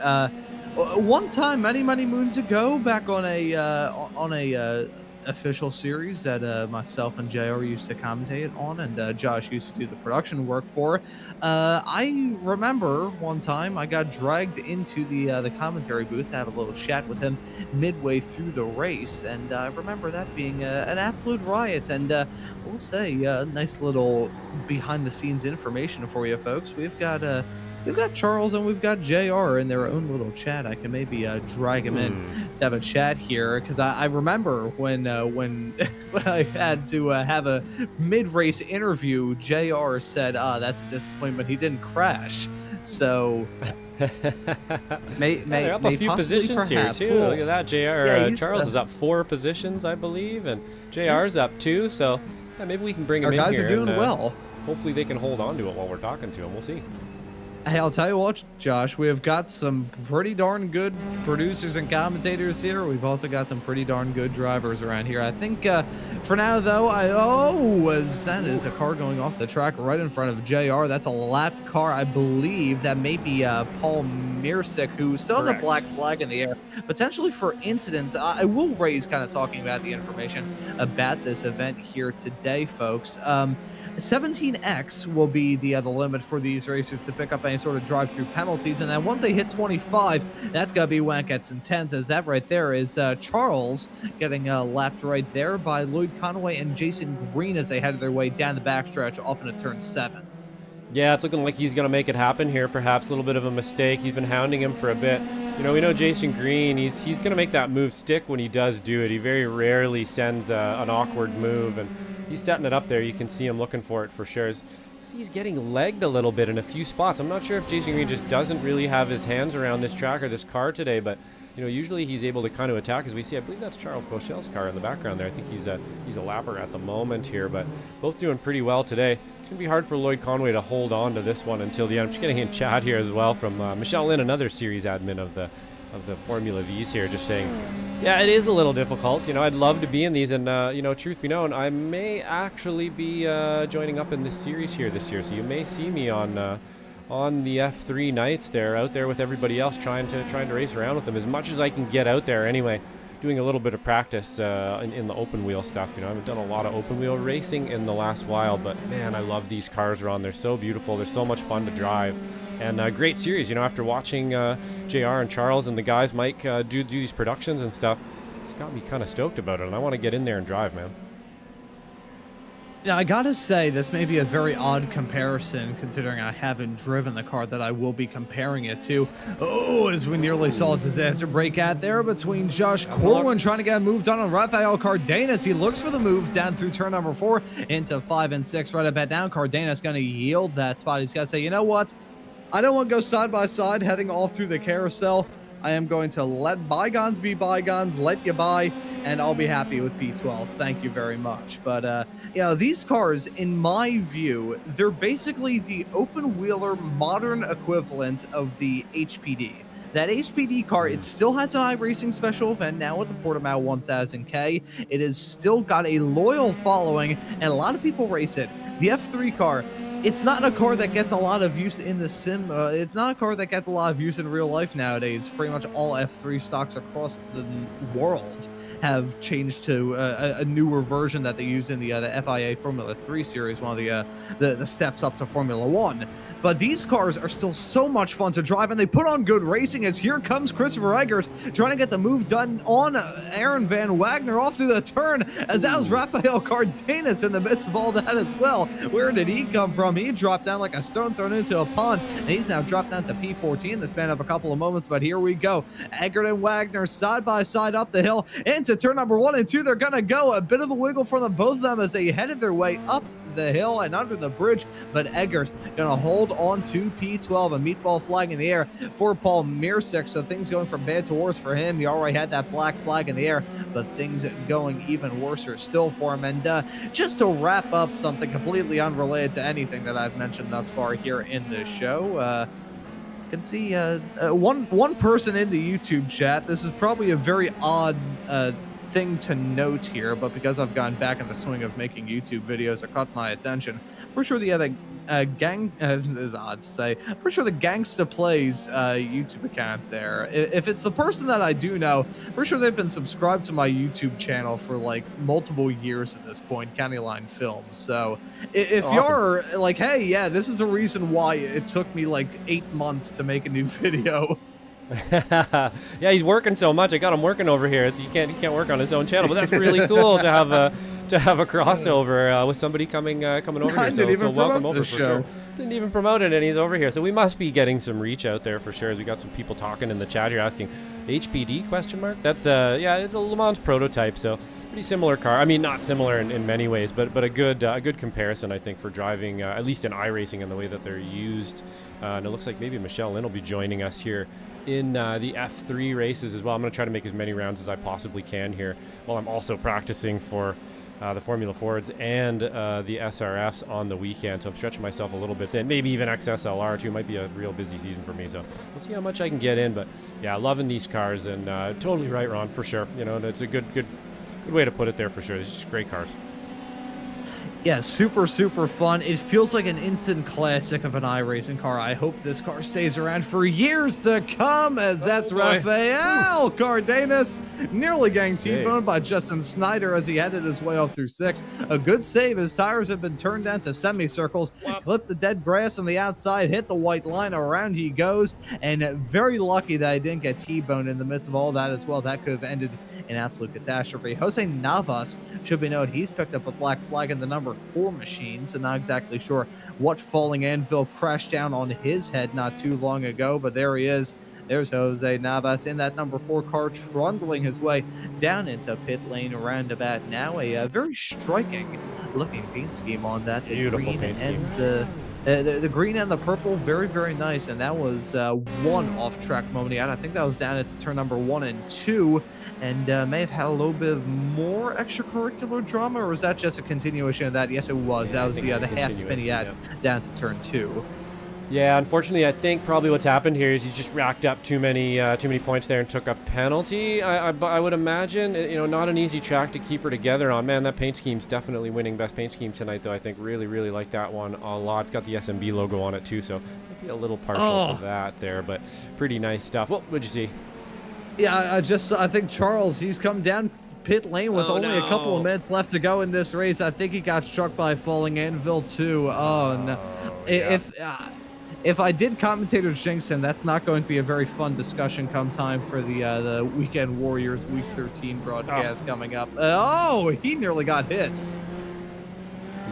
one time, many moons ago, back on a official series that myself and JR used to commentate on, and Josh used to do the production work for. I remember one time I got dragged into the commentary booth, had a little chat with him midway through the race, and I remember that being an absolute riot. And we'll say nice little behind the scenes information for you folks. We've got Charles and we've got JR in their own little chat. I can maybe drag him in to have a chat here, because I remember when I had to have a mid-race interview, JR said, that's a disappointment he didn't crash. So they're up a few positions here too. Look at that, JR. Charles is up 4 positions, I believe, and JR's up 2. So maybe we can bring him in here. Our guys are doing well. Hopefully they can hold on to it while we're talking to him. We'll see. Hey, I'll tell you what, Josh, we have got some pretty darn good producers and commentators here. We've also got some pretty darn good drivers around here. I think for now, though, that is a car going off the track right in front of JR. That's a lapped car, I believe. That may be Paul Mirsick, who still has a black flag in the air, potentially for incidents. I will raise kind of talking about the information about this event here today, folks. 17x will be the limit for these racers to pick up any sort of drive-through penalties, and then once they hit 25, that's gonna be when it gets intense, as that right there is Charles getting lapped right there by Lloyd Conway and Jason Green as they headed their way down the backstretch off into turn 7. Yeah, it's looking like he's going to make it happen here. Perhaps a little bit of a mistake. He's been hounding him for a bit. You know, we know Jason Green, he's going to make that move stick when he does do it. He very rarely sends an awkward move, and he's setting it up there. You can see him looking for it for sure. He's getting legged a little bit in a few spots. I'm not sure if Jason Green just doesn't really have his hands around this track or this car today, but you know, usually he's able to kind of attack, as we see. I believe that's Charles Bochel's car in the background there. I think he's a lapper at the moment here, but both doing pretty well today. It's going to be hard for Lloyd Conway to hold on to this one until the end. I'm just getting in chat here as well from Michelle Lynn, another series admin of the Formula V's here, just saying, yeah, it is a little difficult. You know, I'd love to be in these, and you know, truth be known, I may actually be joining up in this series here this year, so you may see me on the F3 nights there, out there with everybody else, trying to race around with them as much as I can get out there. Anyway, doing a little bit of practice in the open wheel stuff. You know, I haven't done a lot of open wheel racing in the last while, but man, I love these cars, Ron. They're so beautiful. They're so much fun to drive. And great series, you know, after watching JR and Charles and the guys, Mike, do these productions and stuff, it's got me kind of stoked about it, and I want to get in there and drive, man. Yeah, I gotta say, this may be a very odd comparison, considering I haven't driven the car that I will be comparing it to. Oh, as we nearly saw a disaster break out there between Josh Corwin trying to get moved on Rafael Cardenas. He looks for the move down through turn number 4 into 5 and 6 right about down. Cardenas gonna yield that spot. He's gotta say, you know what? I don't want to go side by side heading all through the carousel. I am going to let bygones be bygones, let you by, and I'll be happy with P12. Thank you very much. But, you know, these cars, in my view, they're basically the open-wheeler modern equivalent of the HPD. that HPD car, it still has an iRacing special event now with the Portimao 1000K. It has still got a loyal following, and a lot of people race it. The F3 car, it's not a car that gets a lot of use in the sim. It's not a car that gets a lot of use in real life nowadays. Pretty much all F3 stocks across the world have changed to a newer version that they use in the FIA Formula 3 series, one of the steps up to Formula 1. But these cars are still so much fun to drive, and they put on good racing as here comes Christopher Eggert trying to get the move done on Aaron Van Wagner off through the turn, as that was Rafael Cardenas in the midst of all that as well. Where did he come from? He dropped down like a stone thrown into a pond, and he's now dropped down to P14 in the span of a couple of moments, but here we go. Eggert and Wagner side by side up the hill into turn number 1 and 2. They're going to go a bit of a wiggle for them, both of them, as they headed their way up the hill and under the bridge, but Eggert gonna hold on to P12, a meatball flag in the air for Paul Mirsic. So things going from bad to worse for him. He already had that black flag in the air, but things going even worse still for him. And just to wrap up something completely unrelated to anything that I've mentioned thus far here in the show, can see one person in the YouTube chat. This is probably a very odd thing to note here, but because I've gone back in the swing of making YouTube videos, it caught my attention. Pretty sure the other gang this is odd to say. Pretty sure the Gangsta Plays YouTube account there. If it's the person that I do know, pretty sure they've been subscribed to my YouTube channel for like multiple years at this point, County Line Films. So if awesome. You're like, hey, yeah, this is a reason why it took me like 8 months to make a new video. Yeah, he's working so much. I got him working over here, so he can't work on his own channel. But that's really cool to have a crossover with somebody coming over here. So welcome over for sure. Didn't even promote it, and he's over here. So we must be getting some reach out there for sure. As we got some people talking in the chat here asking, HPD question mark? That's yeah, it's a Le Mans prototype. So pretty similar car. I mean, not similar in many ways, but a good comparison, I think, for driving at least in iRacing and the way that they're used. And it looks like maybe Michelle Lynn will be joining us here in the F3 races as well. I'm going to try to make as many rounds as I possibly can here while I'm also practicing for the Formula Fords and the SRFs on the weekend. So I'm stretching myself a little bit thin. Maybe even XSLR too. Might be a real busy season for me. So we'll see how much I can get in. But yeah, loving these cars, and totally right, Ron, for sure. You know, it's a good way to put it there for sure. These are just great cars. Yeah, super fun. It feels like an instant classic of an iRacing car. I hope this car stays around for years to come, as that's Rafael Cardenas nearly getting T-boned by Justin Snyder as he headed his way up through 6. A good save. His tires have been turned down to semicircles. Clipped the dead grass on the outside, hit the white line, around he goes, and very lucky that he didn't get T-boned in the midst of all that as well. That could have ended in absolute catastrophe. Jose Navas, should be noted, he's picked up a black flag in the number 4 machine, so not exactly sure what falling anvil crashed down on his head not too long ago, but there he is. There's Jose Navas in that number 4 car, trundling his way down into pit lane roundabout now. A very striking looking paint scheme on that. Beautiful paint scheme. The green and the purple, very nice. And that was one off-track moment he had. I think that was down at turn number 1 and 2, and may have had a little bit of more extracurricular drama, or was that just a continuation of that? Yes, it was. Yeah, that was the half spin he had down to turn 2. Yeah, unfortunately, I think probably what's happened here is he's just racked up too many points there and took a penalty. I would imagine, you know, not an easy track to keep her together on. Man, that paint scheme's definitely winning best paint scheme tonight, though. I think really like that one a lot. It's got the SMB logo on it too, so might be a little partial to that there, but pretty nice stuff. What'd you see? Yeah, I think Charles, he's come down pit lane with only a couple of minutes left to go in this race. I think he got struck by a falling anvil too. Oh no! Yeah. If I did commentator jinx him, that's not going to be a very fun discussion come time for the Weekend Warriors Week 13 broadcast coming up. He nearly got hit.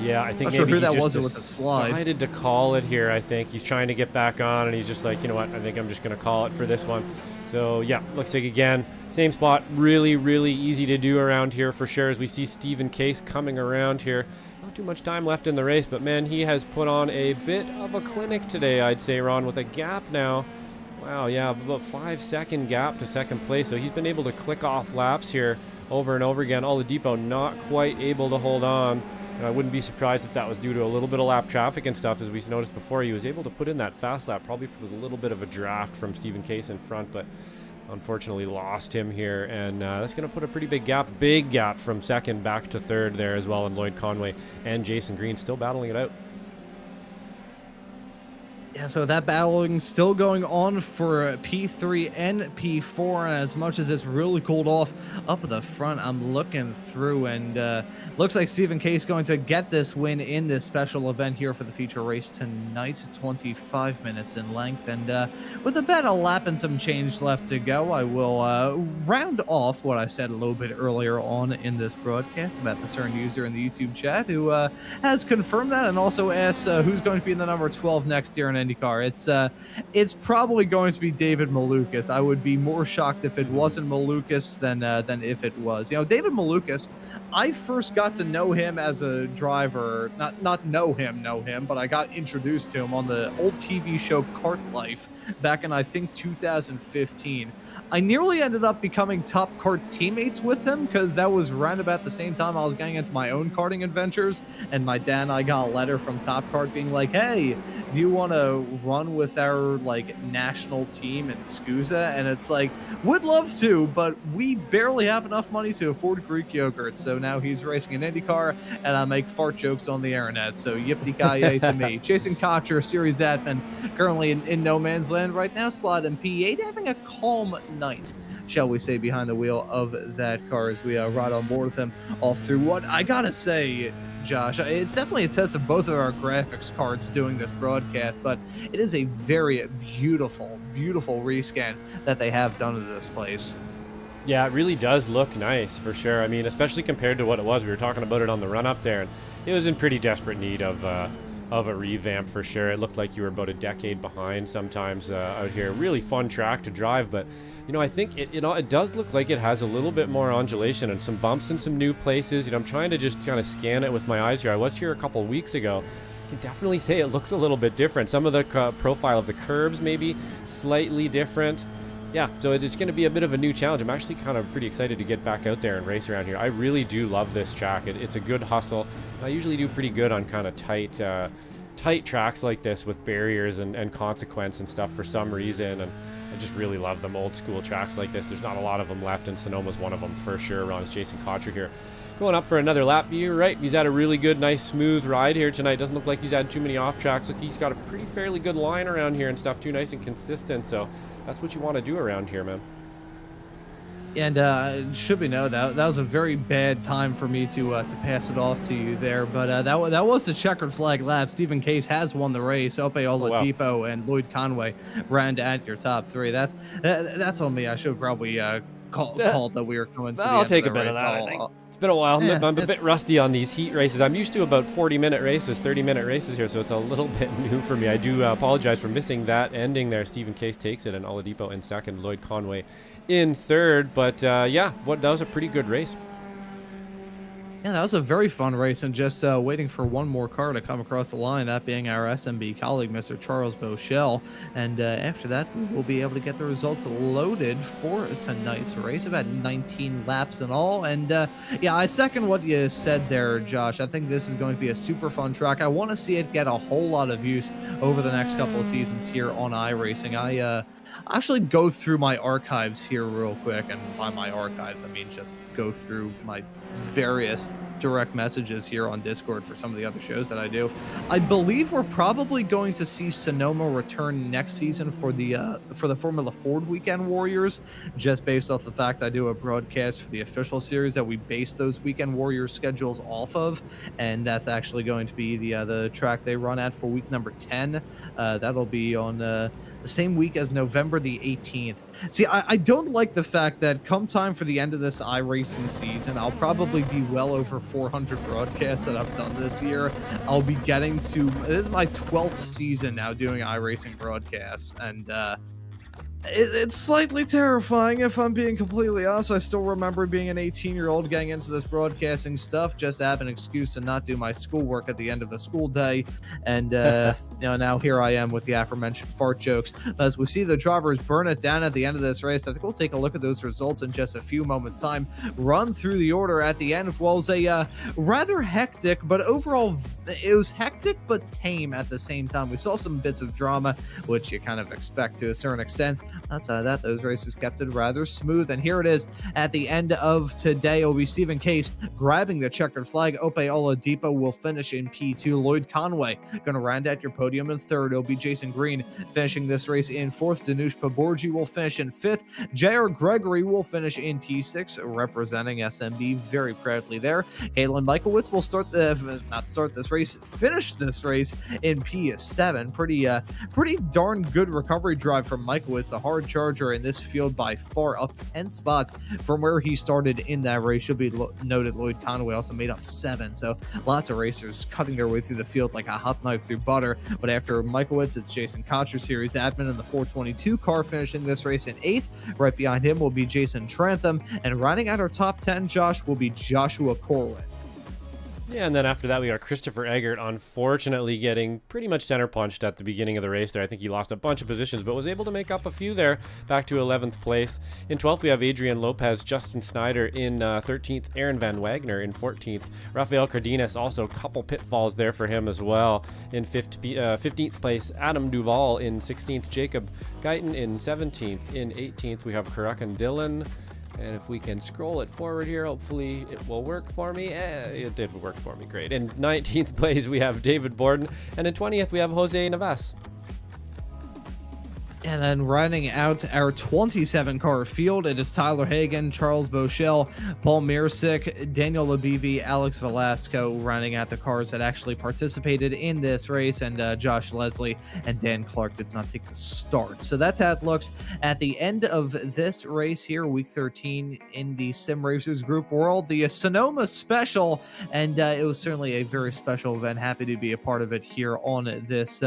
Yeah, I think not maybe sure who he that just was with the slide. Decided to call it here. I think he's trying to get back on, and he's just like, you know what? I think I'm just going to call it for this one. So yeah, looks like again, same spot. Really easy to do around here for sure. As we see Stephen Case coming around here. Not too much time left in the race, but man, he has put on a bit of a clinic today, I'd say, Ron, with a gap now. Wow, yeah, about 5-second gap to second place. So he's been able to click off laps here over and over again. Oladipo not quite able to hold on And I wouldn't be surprised if that was due to a little bit of lap traffic and stuff. As we noticed before, he was able to put in that fast lap, probably for a little bit of a draft from Stephen Case in front, but unfortunately lost him here. And that's going to put a pretty big gap from second back to third there as well. And Lloyd Conway and Jason Green still battling it out. Yeah, so that battling still going on for P3 and P4, and as much as it's really cooled off up at the front, I'm looking through, and looks like Stephen Case going to get this win in this special event here for the feature race tonight, 25 minutes in length, and with about a lap and some change left to go, I will round off what I said a little bit earlier on in this broadcast about the CERN user in the YouTube chat, who has confirmed that and also asked who's going to be in the number 12 next year in IndyCar. It's probably going to be David Malukas. I would be more shocked if it wasn't Malukas than if it was. You know, David Malukas, I first got to know him as a driver, not know him, but I got introduced to him on the old TV show Kart Life back in, I think, 2015. I nearly ended up becoming Top Kart teammates with him because that was around about the same time I was getting into my own karting adventures, and my dad and I got a letter from Top Kart being like, hey, do you want to run with our like national team in SCUSA? And it's like, would love to, but we barely have enough money to afford Greek yogurt. So now he's racing an IndyCar, and I make fart jokes on the internet. So yippee-ki-yay to me. Jason Cotcher, series admin, currently in no man's land right now, slot in P8, having a calm night, shall we say, behind the wheel of that car as we ride on board with him all through what I gotta say, Josh, it's definitely a test of both of our graphics cards doing this broadcast, but it is a very beautiful rescan that they have done to this place. Yeah, it really does look nice for sure. I mean, especially compared to what it was. We were talking about it on the run up there, and it was in pretty desperate need of a revamp for sure. It looked like you were about a decade behind sometimes out here. Really fun track to drive, but you know, I think it does look like it has a little bit more undulation and some bumps in some new places. You know, I'm trying to just kind of scan it with my eyes here. I was here a couple weeks ago. I can definitely say it looks a little bit different. Some of the profile of the curbs maybe slightly different. Yeah, so it's going to be a bit of a new challenge. I'm actually kind of pretty excited to get back out there and race around here. I really do love this track. It's a good hustle. I usually do pretty good on kind of tight tracks like this with barriers and consequence and stuff for some reason, and I just really love them old school tracks like this. There's not a lot of them left, and Sonoma's one of them for sure. Ron's Jason Cotcher here going up for another lap. You're right, he's had a really good, nice, smooth ride here tonight. Doesn't look like he's had too many off tracks. Look, he's got a pretty fairly good line around here and stuff too, nice and consistent. So that's what you want to do around here, man. And it should be known that was a very bad time for me to pass it off to you there, but that was the checkered flag lap. Stephen Case has won the race. Ope Oladipo and Lloyd Conway ran at your top three. That's on me. I should probably called that we were coming to. I'll take a bit of that. I think it's been a while. Yeah, I'm a bit rusty on these heat races. I'm used to about 40-minute races, 30-minute races here, so it's a little bit new for me. I do apologize for missing that ending there. Stephen Case takes it, and Oladipo in second, Lloyd Conway in third. But yeah, that was a pretty good race. Yeah, that was a very fun race, and just waiting for one more car to come across the line, that being our SMB colleague, Mr. Charles Beauchel. And after that, we'll be able to get the results loaded for tonight's race, about 19 laps in all. And yeah, I second what you said there, Josh. I think this is going to be a super fun track. I want to see it get a whole lot of use over the next couple of seasons here on iRacing. I actually go through my archives here real quick, and by my archives, I mean just go through my various direct messages here on Discord for some of the other shows that I do. I believe we're probably going to see Sonoma return next season for the Formula Ford Weekend Warriors, just based off the fact I do a broadcast for the official series that we base those Weekend Warriors schedules off of, and that's actually going to be the track they run at for week number 10. That'll be on the same week as November the 18th. See, I don't like the fact that come time for the end of this iRacing season, I'll probably be well over 400 broadcasts that I've done this year. I'll be getting to, this is my 12th season now doing iRacing broadcasts, and It's slightly terrifying, if I'm being completely honest. I still remember being an 18-year-old getting into this broadcasting stuff just to have an excuse to not do my schoolwork at the end of the school day. And, now here I am with the aforementioned fart jokes. As we see the drivers burn it down at the end of this race, I think we'll take a look at those results in just a few moments' time. Run through the order at the end. Well, it was a rather hectic, but overall, it was hectic but tame at the same time. We saw some bits of drama, which you kind of expect to a certain extent. Outside of that, those races kept it rather smooth. And here it is at the end of today. It'll be Stephen Case grabbing the checkered flag. Ope Oladipo will finish in P2. Lloyd Conway going to round out your podium in third. It'll be Jason Green finishing this race in fourth. Danush Paborji will finish in fifth. J.R. Gregory will finish in P6, representing SMB very proudly there. Caitlin Michaelwitz will finish this race in P7. Pretty darn good recovery drive from Michaelwitz, a hard charger in this field by far, up 10 spots from where he started in that race. Should be noted, Lloyd Conway also made up 7, so lots of racers cutting their way through the field like a hot knife through butter. But after Michaelwitz, it's Jason Cotcher, series admin in the 422 car, finishing this race in 8th. Right behind him will be Jason Trantham, and rounding out our top 10, Josh, will be Joshua Corwin. Yeah, and then after that, we got Christopher Eggert, unfortunately getting pretty much center punched at the beginning of the race there. I think he lost a bunch of positions, but was able to make up a few there, back to 11th place. In 12th, we have Adrian Lopez, Justin Snyder in 13th, Aaron Van Wagner in 14th. Rafael Cardenas, also a couple pitfalls there for him as well. In 15th place, Adam Duvall in 16th, Jacob Guyton in 17th. In 18th, we have Karakan Dillon. And if we can scroll it forward here, hopefully it will work for me. It did work for me, great. In 19th place, we have David Borden. And in 20th, we have Jose Navas. And then rounding out our 27-car field, it is Tyler Hagan, Charles Bochelle, Paul Mirsick, Daniel Labivi, Alex Velasco, rounding out the cars that actually participated in this race, and Josh Leslie and Dan Clark did not take the start. So that's how it looks at the end of this race here, week 13 in the Sim Racers Group World, the Sonoma Special, and it was certainly a very special event. Happy to be a part of it here on this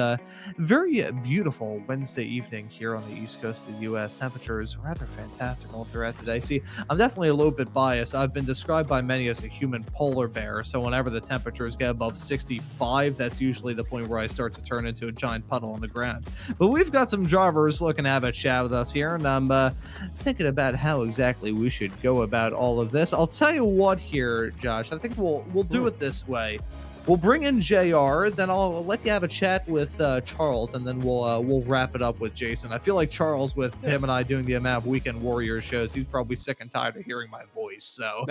very beautiful Wednesday evening here on the east coast of the U.S. Temperature is rather fantastic all throughout today. See, I'm definitely a little bit biased. I've been described by many as a human polar bear, so whenever the temperatures get above 65, that's usually the point where I start to turn into a giant puddle on the ground. But we've got some drivers looking to have a chat with us here, and I'm thinking about how exactly we should go about all of this. I'll tell you what here, Josh. I think we'll do it this way. We'll bring in JR, then I'll let you have a chat with Charles, and then we'll wrap it up with Jason. I feel like Charles, with him and I doing the amount of Weekend Warriors shows, he's probably sick and tired of hearing my voice. So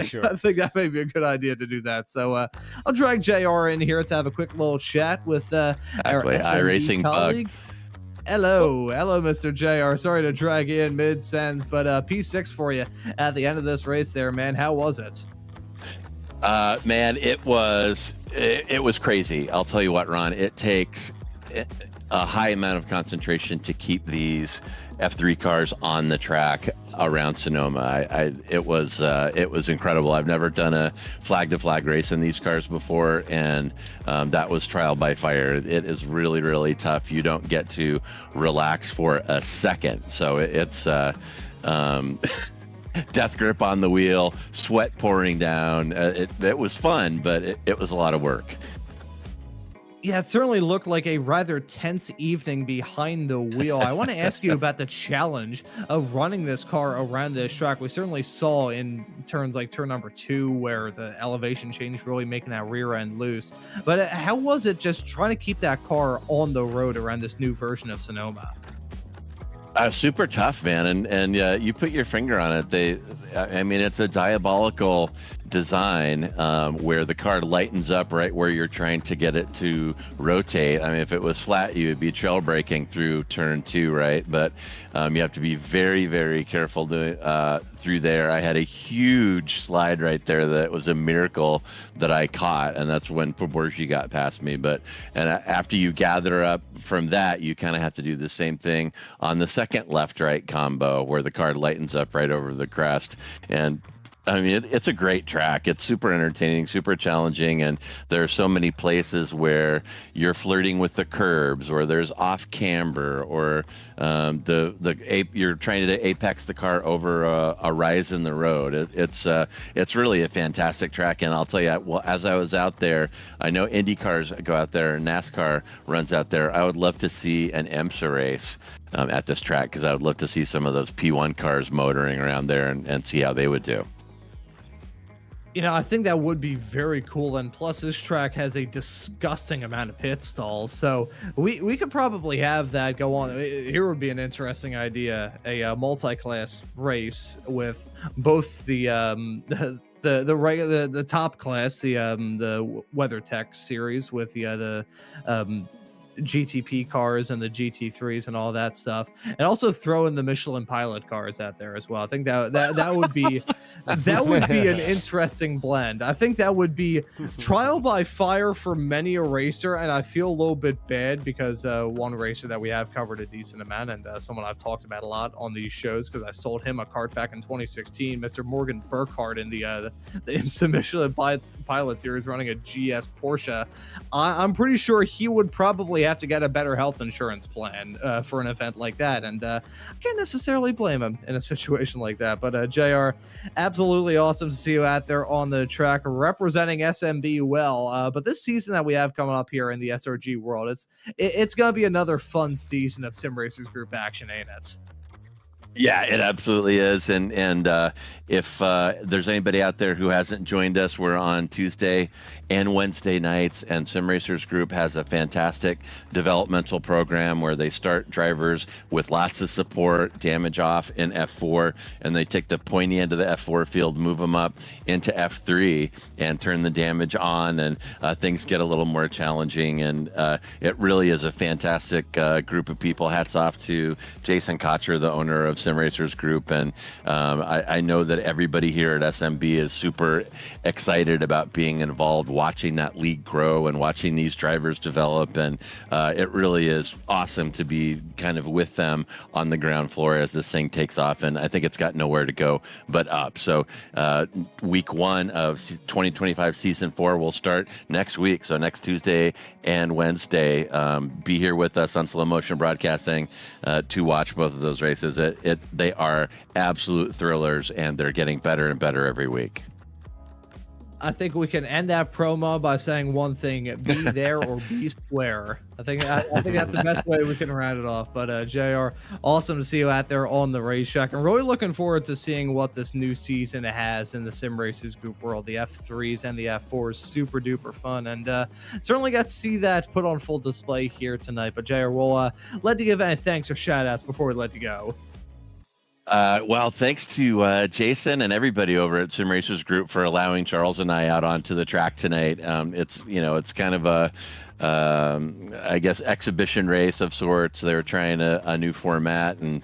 Sure. I think that may be a good idea to do that. So I'll drag JR in here to have a quick little chat with our iRacing colleague. Bug. Hello, Mr. JR. Sorry to drag you in mid-sends, but P6 for you at the end of this race there, man. How was it? Man, it was crazy. I'll tell you what, Ron, it takes a high amount of concentration to keep these F3 cars on the track around Sonoma. It was incredible. I've never done a flag to flag race in these cars before, and that was trial by fire. It is really, really tough. You don't get to relax for a second. So it's death grip on the wheel, sweat pouring down. It was fun, but it was a lot of work. Yeah, it certainly looked like a rather tense evening behind the wheel. I want to ask you about the challenge of running this car around this track. We certainly saw in turns like turn number 2 where the elevation change, really making that rear end loose. But how was it just trying to keep that car on the road around this new version of Sonoma? Super tough, man, and you put your finger on it. I mean, it's a diabolical design where the car lightens up right where you're trying to get it to rotate. I mean, if it was flat, you would be trail braking through turn 2, right? But you have to be very, very careful through there. I had a huge slide right there that was a miracle that I caught, and that's when Poborji got past me. And after you gather up from that, you kind of have to do the same thing on the second left-right combo where the car lightens up right over the crest. And I mean, it's a great track. It's super entertaining, super challenging, and there are so many places where you're flirting with the curbs, or there's off camber, or you're trying to apex the car over a rise in the road. It's really a fantastic track, and I'll tell you, well, as I was out there, I know Indy cars go out there, and NASCAR runs out there. I would love to see an IMSA race at this track, because I would love to see some of those P1 cars motoring around there and see how they would do. I think that would be very cool, and plus this track has a disgusting amount of pit stalls, so we could probably have that go on. Here would be an interesting idea: a multi-class race with both the regular, the top class, the WeatherTech series with the GTP cars and the GT3s and all that stuff, and also throw in the Michelin Pilot cars out there as well. I think that would be an interesting blend. I think that would be trial by fire for many a racer, and I feel a little bit bad because one racer that we have covered a decent amount, and someone I've talked about a lot on these shows because I sold him a kart back in 2016, Mr. Morgan Burkhardt in the IMSA Michelin Pilot series running a GS Porsche. I'm pretty sure he would probably have to get a better health insurance plan for an event like that, and I can't necessarily blame him in a situation like that. But JR, absolutely awesome to see you out there on the track representing SMB well. But this season that we have coming up here in the SRG world, it's gonna be another fun season of Sim Racers Group action, ain't it? Yeah, it absolutely is. And if there's anybody out there who hasn't joined us, we're on Tuesday and Wednesday nights, and Sim Racers Group has a fantastic developmental program where they start drivers with lots of support, damage off in F4, and they take the pointy end of the F4 field, move them up into F3, and turn the damage on, and things get a little more challenging. And it really is a fantastic group of people. Hats off to Jason Cotcher, the owner of Sim Racers Group, and I know that everybody here at SMB is super excited about being involved, watching that league grow and watching these drivers develop, and it really is awesome to be kind of with them on the ground floor as this thing takes off, and I think it's got nowhere to go but up. So week 1 of 2025 season 4 will start next week, so next Tuesday and Wednesday. Be here with us on Slow Motion Broadcasting to watch both of those races. They are absolute thrillers, and they're getting better and better every week. I think we can end that promo by saying one thing: be there or be square. I think that's the best way we can round it off. But JR, awesome to see you out there on the racetrack, and really looking forward to seeing what this new season has in the Sim Racers Group world. The F3s and the F4s, super duper fun, and certainly got to see that put on full display here tonight. But JR, we'll let you give any thanks or shout outs before we let you go. Well, thanks to Jason and everybody over at Sim Racers Group for allowing Charles and I out onto the track tonight. It's kind of a I guess exhibition race of sorts. They're trying a new format and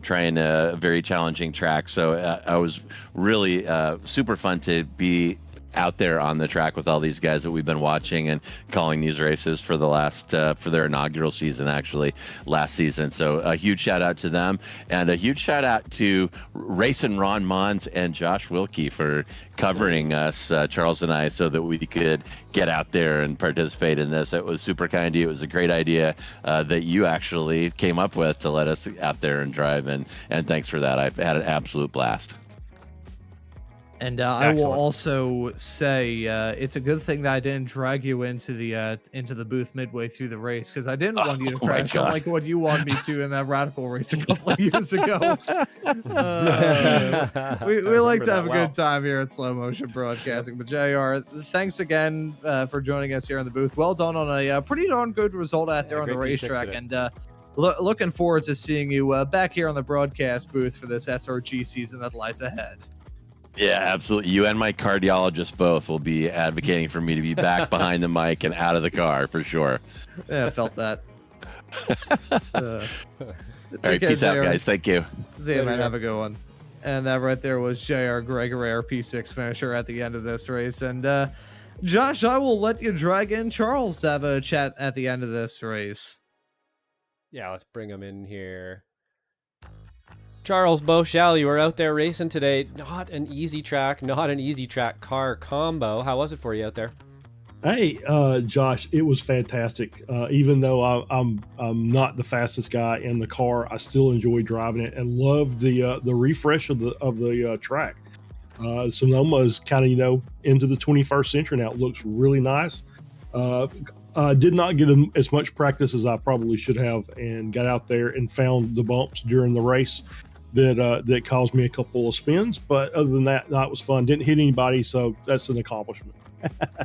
trying a very challenging track. So I was really super fun to be out there on the track with all these guys that we've been watching and calling these races for the last for their inaugural season, actually last season. So a huge shout out to them, and a huge shout out to Racing Ron Maunz and Josh Wilkie for covering us, Charles and I, so that we could get out there and participate in this. It was super kind of you. It was a great idea that you actually came up with to let us out there and drive, and thanks for that. I've had an absolute blast. And I will also say it's a good thing that I didn't drag you into the booth midway through the race, because I didn't want you to crash out like what you wanted me to in that Radical race a couple of years ago. We like to have a good time here at Slow Motion Broadcasting. But JR, thanks again for joining us here in the booth. Well done on a pretty darn good result out there on the racetrack, and looking forward to seeing you back here on the broadcast booth for this SRG season that lies ahead. Yeah, absolutely. You and my cardiologist both will be advocating for me to be back behind the mic and out of the car for sure. Yeah, I felt that. All right, peace out, guys. Thank you. See you, man. Have a good one. And that right there was JR Gregory, our P6 finisher at the end of this race. And Josh, I will let you drag in Charles to have a chat at the end of this race. Yeah, let's bring him in here. Charles Beauchel, you were out there racing today. Not an easy track car combo. How was it for you out there? Hey, Josh, it was fantastic. Even though I'm not the fastest guy in the car, I still enjoy driving it and love the refresh of the track. Sonoma is kind of into the 21st century now. It looks really nice. Did not get as much practice as I probably should have, and got out there and found the bumps during the race that caused me a couple of spins. But other than that, it was fun. Didn't hit anybody, so that's an accomplishment.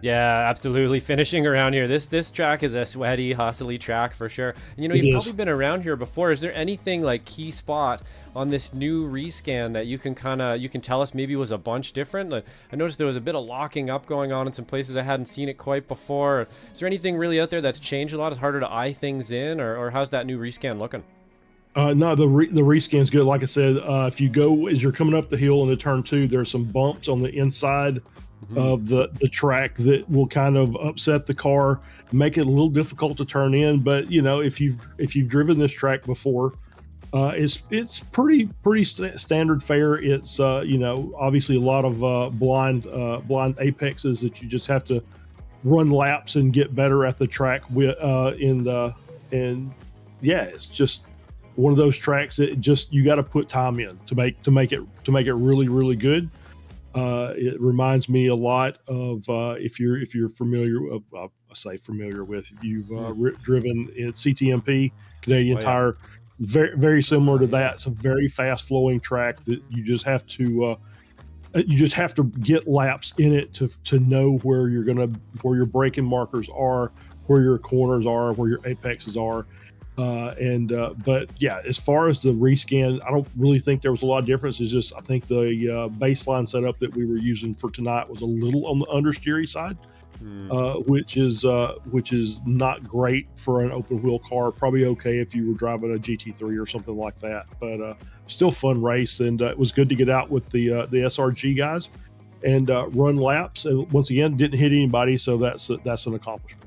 Yeah, absolutely. Finishing around here, this track is a sweaty, hustly track for sure. And you've probably been around here before. Is there anything like key spot on this new rescan that you can tell us maybe was a bunch different? Like, I noticed there was a bit of locking up going on in some places I hadn't seen it quite before. Is there anything really out there that's changed a lot? It's harder to eye things in, or how's that new rescan looking? No, the rescan's good. Like I said, if you go as you're coming up the hill into turn 2, there's some bumps on the inside of the track that will kind of upset the car, make it a little difficult to turn in. But if you've driven this track before, it's pretty standard fare. It's obviously a lot of blind apexes that you just have to run laps and get better at the track with. It's just one of those tracks that just you got to put time in to make it really, really good. It reminds me a lot of if you're familiar with, if you've driven in CTMP, Canadian Tire, very, very similar to that. It's a very fast flowing track that you just have to get laps in it to know where your braking markers are, where your corners are, where your apexes are. But yeah, as far as the rescan, I don't really think there was a lot of difference. It's just, I think the baseline setup that we were using for tonight was a little on the understeery side, which is not great for an open wheel car. Probably okay if you were driving a GT3 or something like that, but still fun race. And it was good to get out with the SRG guys and run laps. And once again, didn't hit anybody, so that's an accomplishment.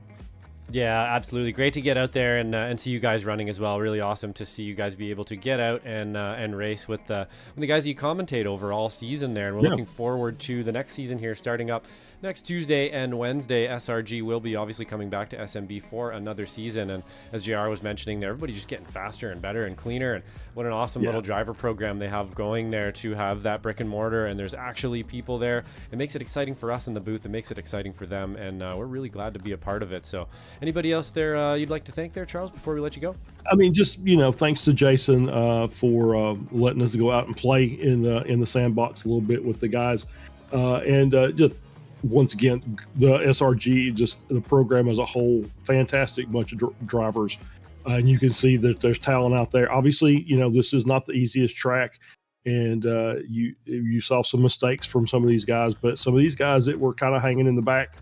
Yeah, absolutely. Great to get out there and see you guys running as well. Really awesome to see you guys be able to get out and race with the guys that you commentate over all season there. And we're looking forward to the next season here starting up next Tuesday and Wednesday. SRG will be obviously coming back to SMB for another season. And as JR was mentioning there, everybody's just getting faster and better and cleaner. And what an awesome little driver program they have going there to have that brick and mortar. And there's actually people there. It makes it exciting for us in the booth. It makes it exciting for them. And we're really glad to be a part of it. So anybody else there you'd like to thank there, Charles, before we let you go? I mean, just thanks to Jason for letting us go out and play in the sandbox a little bit with the guys, and just once again, the SRG, just the program as a whole, fantastic bunch of drivers, and you can see that there's talent out there. Obviously, this is not the easiest track, and you saw some mistakes from some of these guys, but some of these guys that were kind of hanging in the back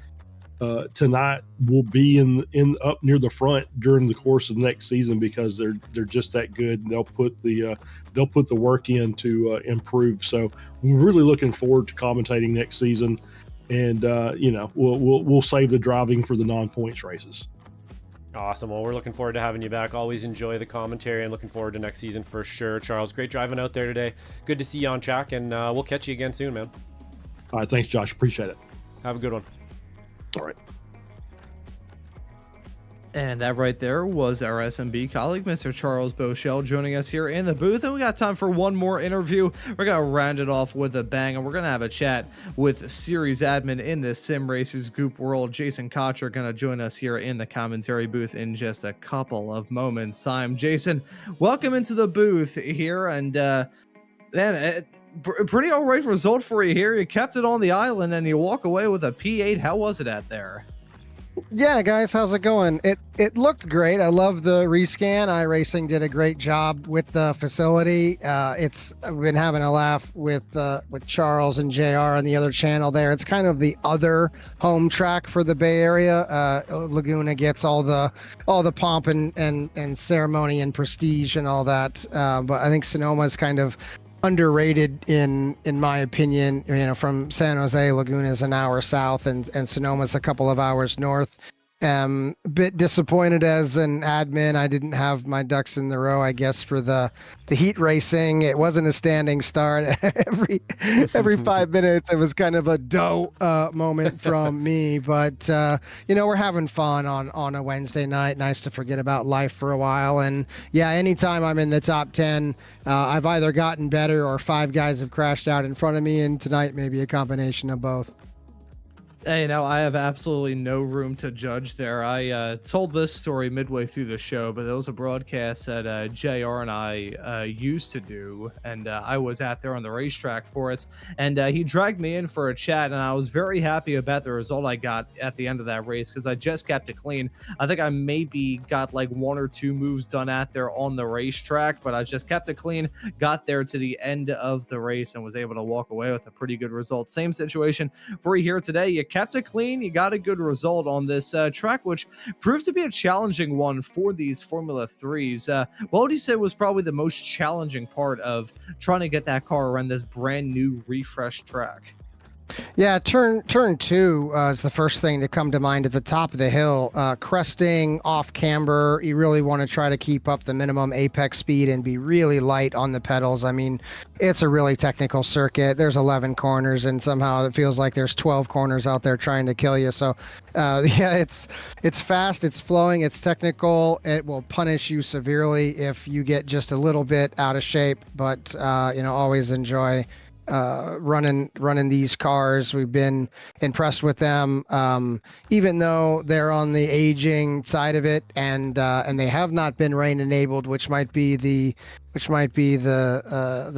tonight will be in up near the front during the course of the next season, because they're just that good. And they'll put the work in to improve. So we're really looking forward to commentating next season, and we'll save the driving for the non-points races. Awesome. Well, we're looking forward to having you back. Always enjoy the commentary and looking forward to next season for sure. Charles, great driving out there today. Good to see you on track, and we'll catch you again soon, man. All right, thanks, Josh. Appreciate it. Have a good one. All right. And that right there was our SMB colleague, Mr. Charles Beauchel, joining us here in the booth. And we got time for one more interview. We're going to round it off with a bang, and we're going to have a chat with series admin in the Sim Racers Group world, Jason Cotcher, going to join us here in the commentary booth in just a couple of moments' time. Jason, welcome into the booth here. And man, pretty all right result for you here. You kept it on the island and you walk away with a P8. How was it out there? Yeah, guys, how's it going? It looked great. I love the rescan. iRacing did a great job with the facility. I've been having a laugh with Charles and JR on the other channel there. It's kind of the other home track for the Bay Area. Laguna gets all the pomp and ceremony and prestige and all that. But I think Sonoma is kind of underrated in my opinion. From San Jose, Laguna is an hour south and Sonoma's a couple of hours north. A bit disappointed as an admin. I didn't have my ducks in the row, I guess, for the heat racing. It wasn't a standing start. every 5 minutes, it was kind of a dough moment from me. But we're having fun on a Wednesday night. Nice to forget about life for a while. And yeah, anytime I'm in the top 10, I've either gotten better or 5 guys have crashed out in front of me. And tonight, maybe a combination of both. Hey, now I have absolutely no room to judge there. I told this story midway through the show, but there was a broadcast that JR and I used to do, and I was out there on the racetrack for it, and he dragged me in for a chat, and I was very happy about the result I got at the end of that race because I just kept it clean. I think I maybe got like 1 or 2 moves done out there on the racetrack, but I just kept it clean, got there to the end of the race, and was able to walk away with a pretty good result. Same situation for you here today. You kept it clean, you got a good result on this track, which proved to be a challenging one for these Formula 3s. What would you say was probably the most challenging part of trying to get that car around this brand new refreshed track? Yeah, turn 2 is the first thing to come to mind at the top of the hill. Cresting off camber, you really want to try to keep up the minimum apex speed and be really light on the pedals. I mean, it's a really technical circuit. There's 11 corners, and somehow it feels like there's 12 corners out there trying to kill you. So, yeah, it's fast, it's flowing, it's technical. It will punish you severely if you get just a little bit out of shape, but always enjoy running these cars. We've been impressed with them, even though they're on the aging side of it, and they have not been rain enabled, which might be the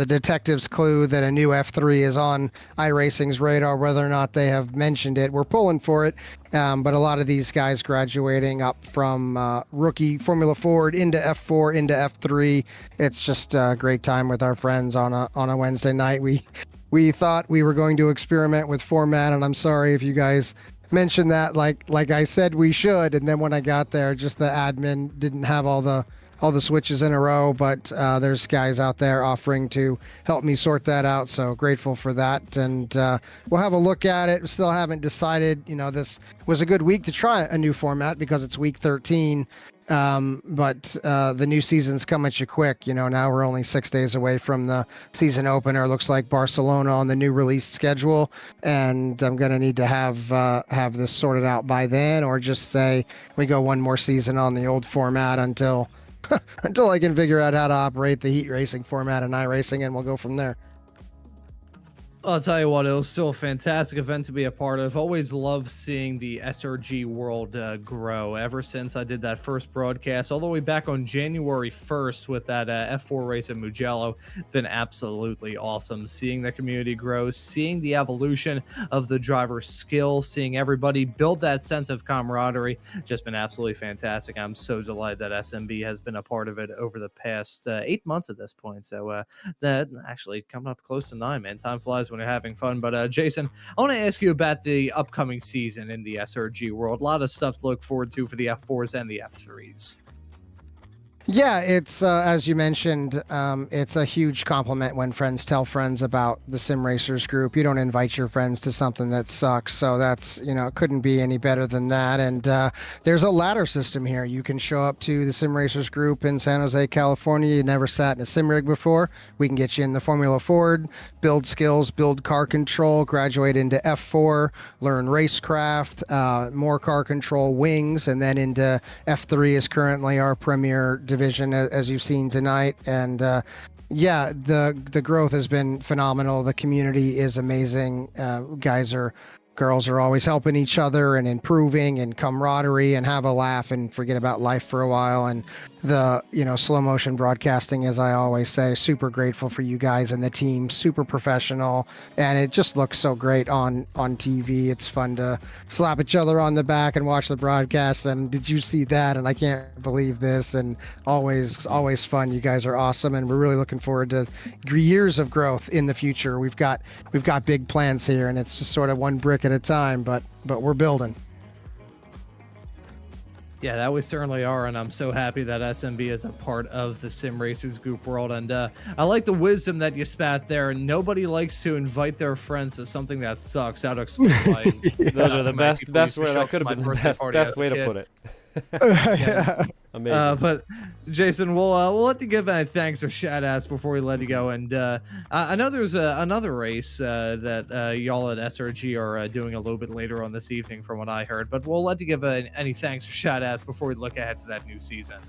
detective's clue that a new F3 is on iRacing's radar. Whether or not they have mentioned it, we're pulling for it. But a lot of these guys graduating up from rookie Formula Ford into F4 into F3. It's just a great time with our friends on a Wednesday night. We thought we were going to experiment with format, and I'm sorry if you guys mentioned that like I said we should. And then when I got there, just the admin didn't have all the switches in a row, but there's guys out there offering to help me sort that out, so grateful for that. And we'll have a look at it. Still haven't decided. This was a good week to try a new format because it's week 13, but the new season's come at you quick. Now we're only 6 days away from the season opener. Looks like Barcelona on the new release schedule, and I'm gonna need to have this sorted out by then, or just say we go one more season on the old format until I can figure out how to operate the heat racing format in iRacing, and we'll go from there. I'll tell you what, it was still a fantastic event to be a part of. Always love seeing the SRG world grow. Ever since I did that first broadcast, all the way back on January 1st with that F4 race at Mugello, been absolutely awesome. Seeing the community grow, seeing the evolution of the driver's skill, seeing everybody build that sense of camaraderie, just been absolutely fantastic. I'm so delighted that SMB has been a part of it over the past 8 months at this point. So that actually coming up close to 9, man. Time flies when you're having fun. But Jason, I want to ask you about the upcoming season in the SRG world. A lot of stuff to look forward to for the F4s and the F3s. Yeah, it's as you mentioned, it's a huge compliment when friends tell friends about the Sim Racers group. You don't invite your friends to something that sucks, so that's couldn't be any better than that. And there's a ladder system here. You can show up to the Sim Racers group in San Jose, California. You never sat in a sim rig before. We can get you in the Formula Ford, build skills, build car control, graduate into F4, learn racecraft, more car control, wings, and then into F3 is currently our premier division, as you've seen tonight. And yeah, the growth has been phenomenal. The community is amazing. Girls are always helping each other and improving, and camaraderie, and have a laugh and forget about life for a while. And the slow motion broadcasting, as I always say, super grateful for you guys and the team, super professional, and it just looks so great on TV. It's fun to slap each other on the back and watch the broadcast, and did you see that, and I can't believe this, and always fun. You guys are awesome, and we're really looking forward to years of growth in the future. We've got big plans here, and it's just sort of one brick at a time, but we're building. Yeah, that we certainly are, and I'm so happy that SMB is a part of the Sim Racers group world. And I like the wisdom that you spat there. Nobody likes to invite their friends to something that sucks. How to explain why? Those are the best way. That could have been the best way to put it. Yeah. Amazing. But Jason, we'll let you give any thanks or shout outs before we let you go. And I know there's another race that y'all at SRG are doing a little bit later on this evening, from what I heard. But we'll let you give any thanks or shout outs before we look ahead to that new season.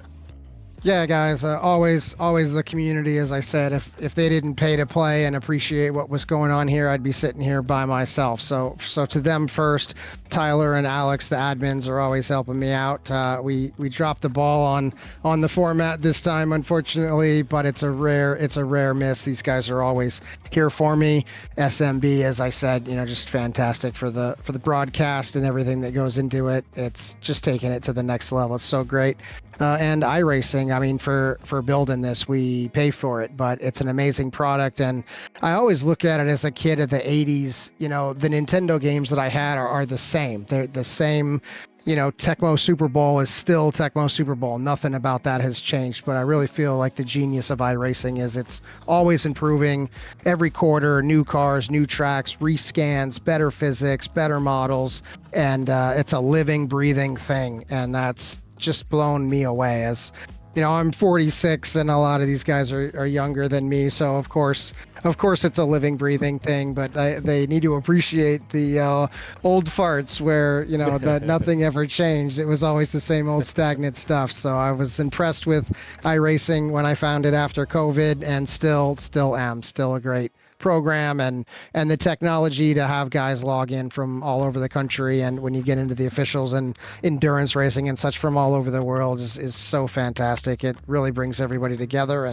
Yeah, guys, always the community. As I said, if they didn't pay to play and appreciate what was going on here, I'd be sitting here by myself. So to them first, Tyler and Alex, the admins, are always helping me out. We dropped the ball on the format this time, unfortunately, but it's a rare miss. These guys are always here for me. SMB, as I said, just fantastic for the broadcast and everything that goes into it. It's just taking it to the next level. It's so great. And iRacing, I mean, for building this, we pay for it, but it's an amazing product. And I always look at it as a kid of the 80s. The Nintendo games that I had are the same. They're the same. Tecmo Super Bowl is still Tecmo Super Bowl. Nothing about that has changed, but I really feel like the genius of iRacing is it's always improving every quarter, new cars, new tracks, rescans, better physics, better models, and it's a living, breathing thing, and that's just blown me away. As I'm 46 and a lot of these guys are younger than me, so of course it's a living, breathing thing, but they need to appreciate the old farts where that nothing ever changed. It was always the same old stagnant stuff. So I was impressed with iRacing when I found it after COVID, and still am a great program, and the technology to have guys log in from all over the country, and when you get into the officials and endurance racing and such from all over the world is so fantastic. It really brings everybody together,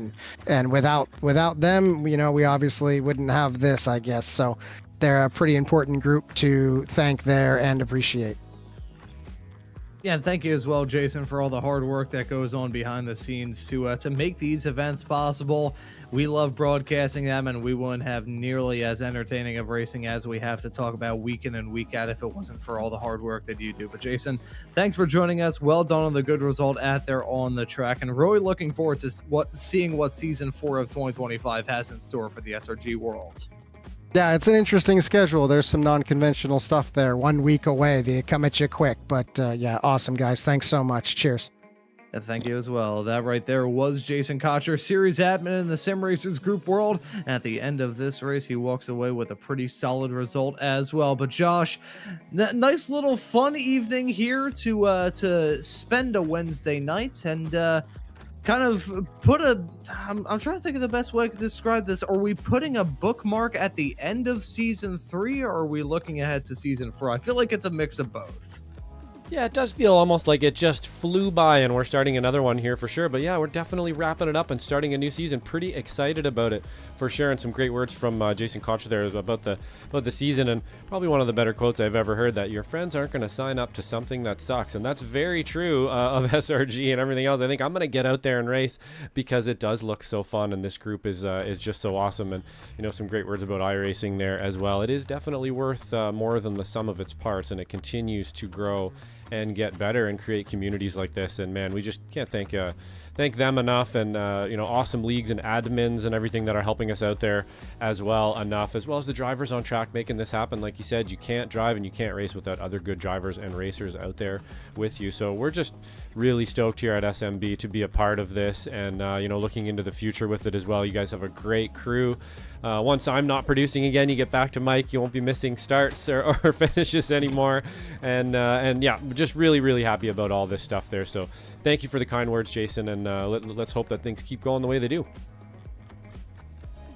and without them, we obviously wouldn't have this, I guess. So they're a pretty important group to thank there and appreciate. Yeah, and thank you as well, Jason, for all the hard work that goes on behind the scenes to make these events possible. We love broadcasting them, and we wouldn't have nearly as entertaining of racing as we have to talk about week in and week out if it wasn't for all the hard work that you do. But Jason, thanks for joining us. Well done on the good result out there on the track, and really looking forward to seeing what season 4 of 2025 has in store for the SRG world. Yeah, it's an interesting schedule. There's some non-conventional stuff there. 1 week away. They come at you quick. But yeah, awesome, guys. Thanks so much. Cheers. And thank you as well. That right there was Jason Cotcher, series admin in the Sim Racers group world. And at the end of this race, he walks away with a pretty solid result as well. But Josh, nice little fun evening here to spend a Wednesday night, and kind of put I'm trying to think of the best way to describe this. Are we putting a bookmark at the end of season 3, or are we looking ahead to season 4? I feel like it's a mix of both. Yeah, it does feel almost like it just flew by, and we're starting another one here for sure. But yeah, we're definitely wrapping it up and starting a new season. Pretty excited about it for sure, and some great words from Jason Cotcher there about the season, and probably one of the better quotes I've ever heard, that your friends aren't going to sign up to something that sucks. And that's very true of SRG and everything else. I think I'm going to get out there and race because it does look so fun, and this group is just so awesome. And some great words about iRacing there as well. It is definitely worth more than the sum of its parts, and it continues to grow and get better and create communities like this. And man, we just can't thank them enough, and awesome leagues and admins and everything that are helping us out there as well enough, as well as the drivers on track making this happen. Like you said, you can't drive and you can't race without other good drivers and racers out there with you. So we're just really stoked here at SMB to be a part of this, and looking into the future with it as well. You guys have a great crew. Once I'm not producing again, you get back to Mike. You won't be missing starts or finishes anymore. And yeah, just really, really happy about all this stuff there. So thank you for the kind words, Jason, and let's hope that things keep going the way they do.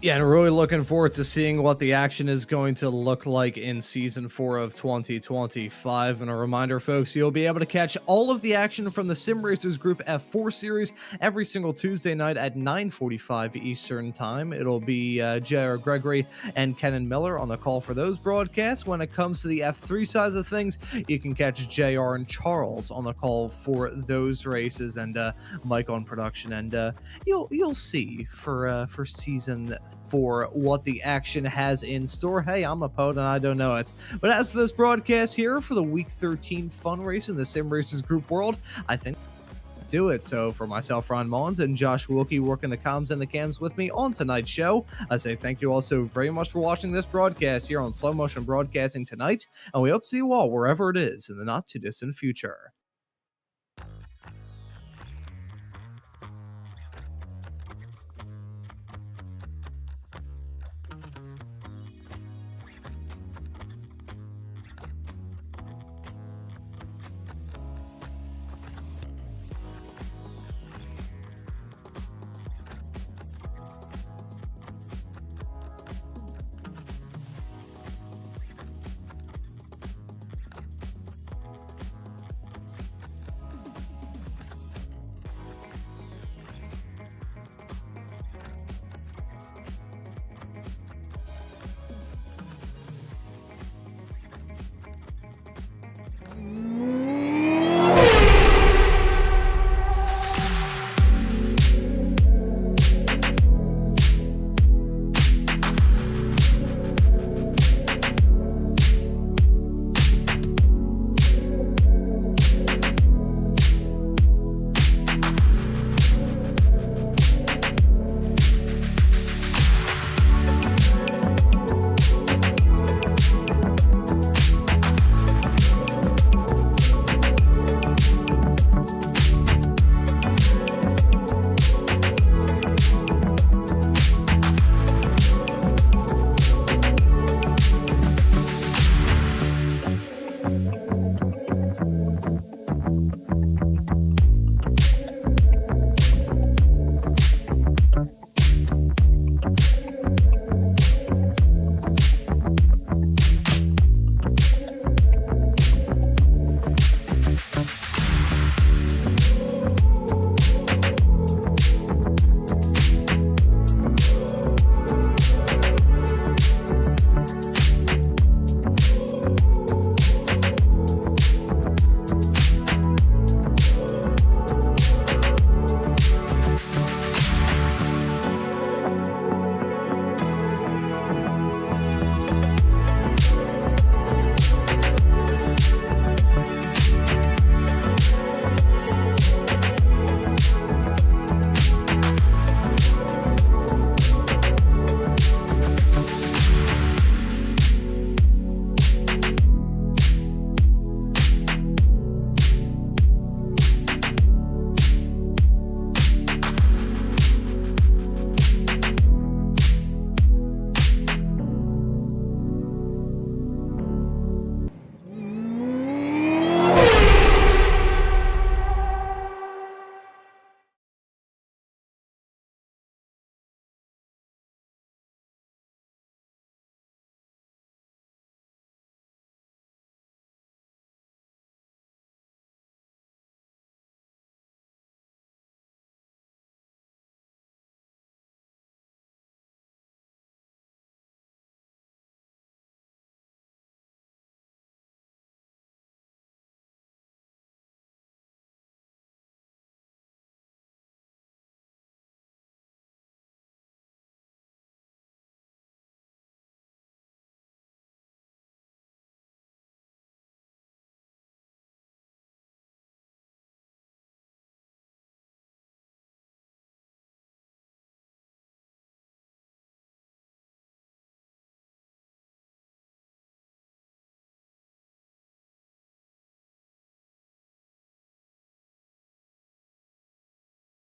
Yeah, and really looking forward to seeing what the action is going to look like in Season 4 of 2025. And a reminder, folks, you'll be able to catch all of the action from the Sim Racers Group F4 series every single Tuesday night at 9:45 Eastern Time. It'll be J.R. Gregory and Kenan Miller on the call for those broadcasts. When it comes to the F3 side of things, you can catch J.R. and Charles on the call for those races, and Mike on production. And you'll see for Season for what the action has in store. Hey, I'm a poet and I don't know it. But as for this broadcast here for the Week 13 fun race in the Sim Racers Group World, I think do it. So for myself, Ron Maunz, and Josh Wilkie working the comms and the cams with me on tonight's show, I say thank you all so very much for watching this broadcast here on Slow Motion Broadcasting tonight, and we hope to see you all wherever it is in the not too distant future.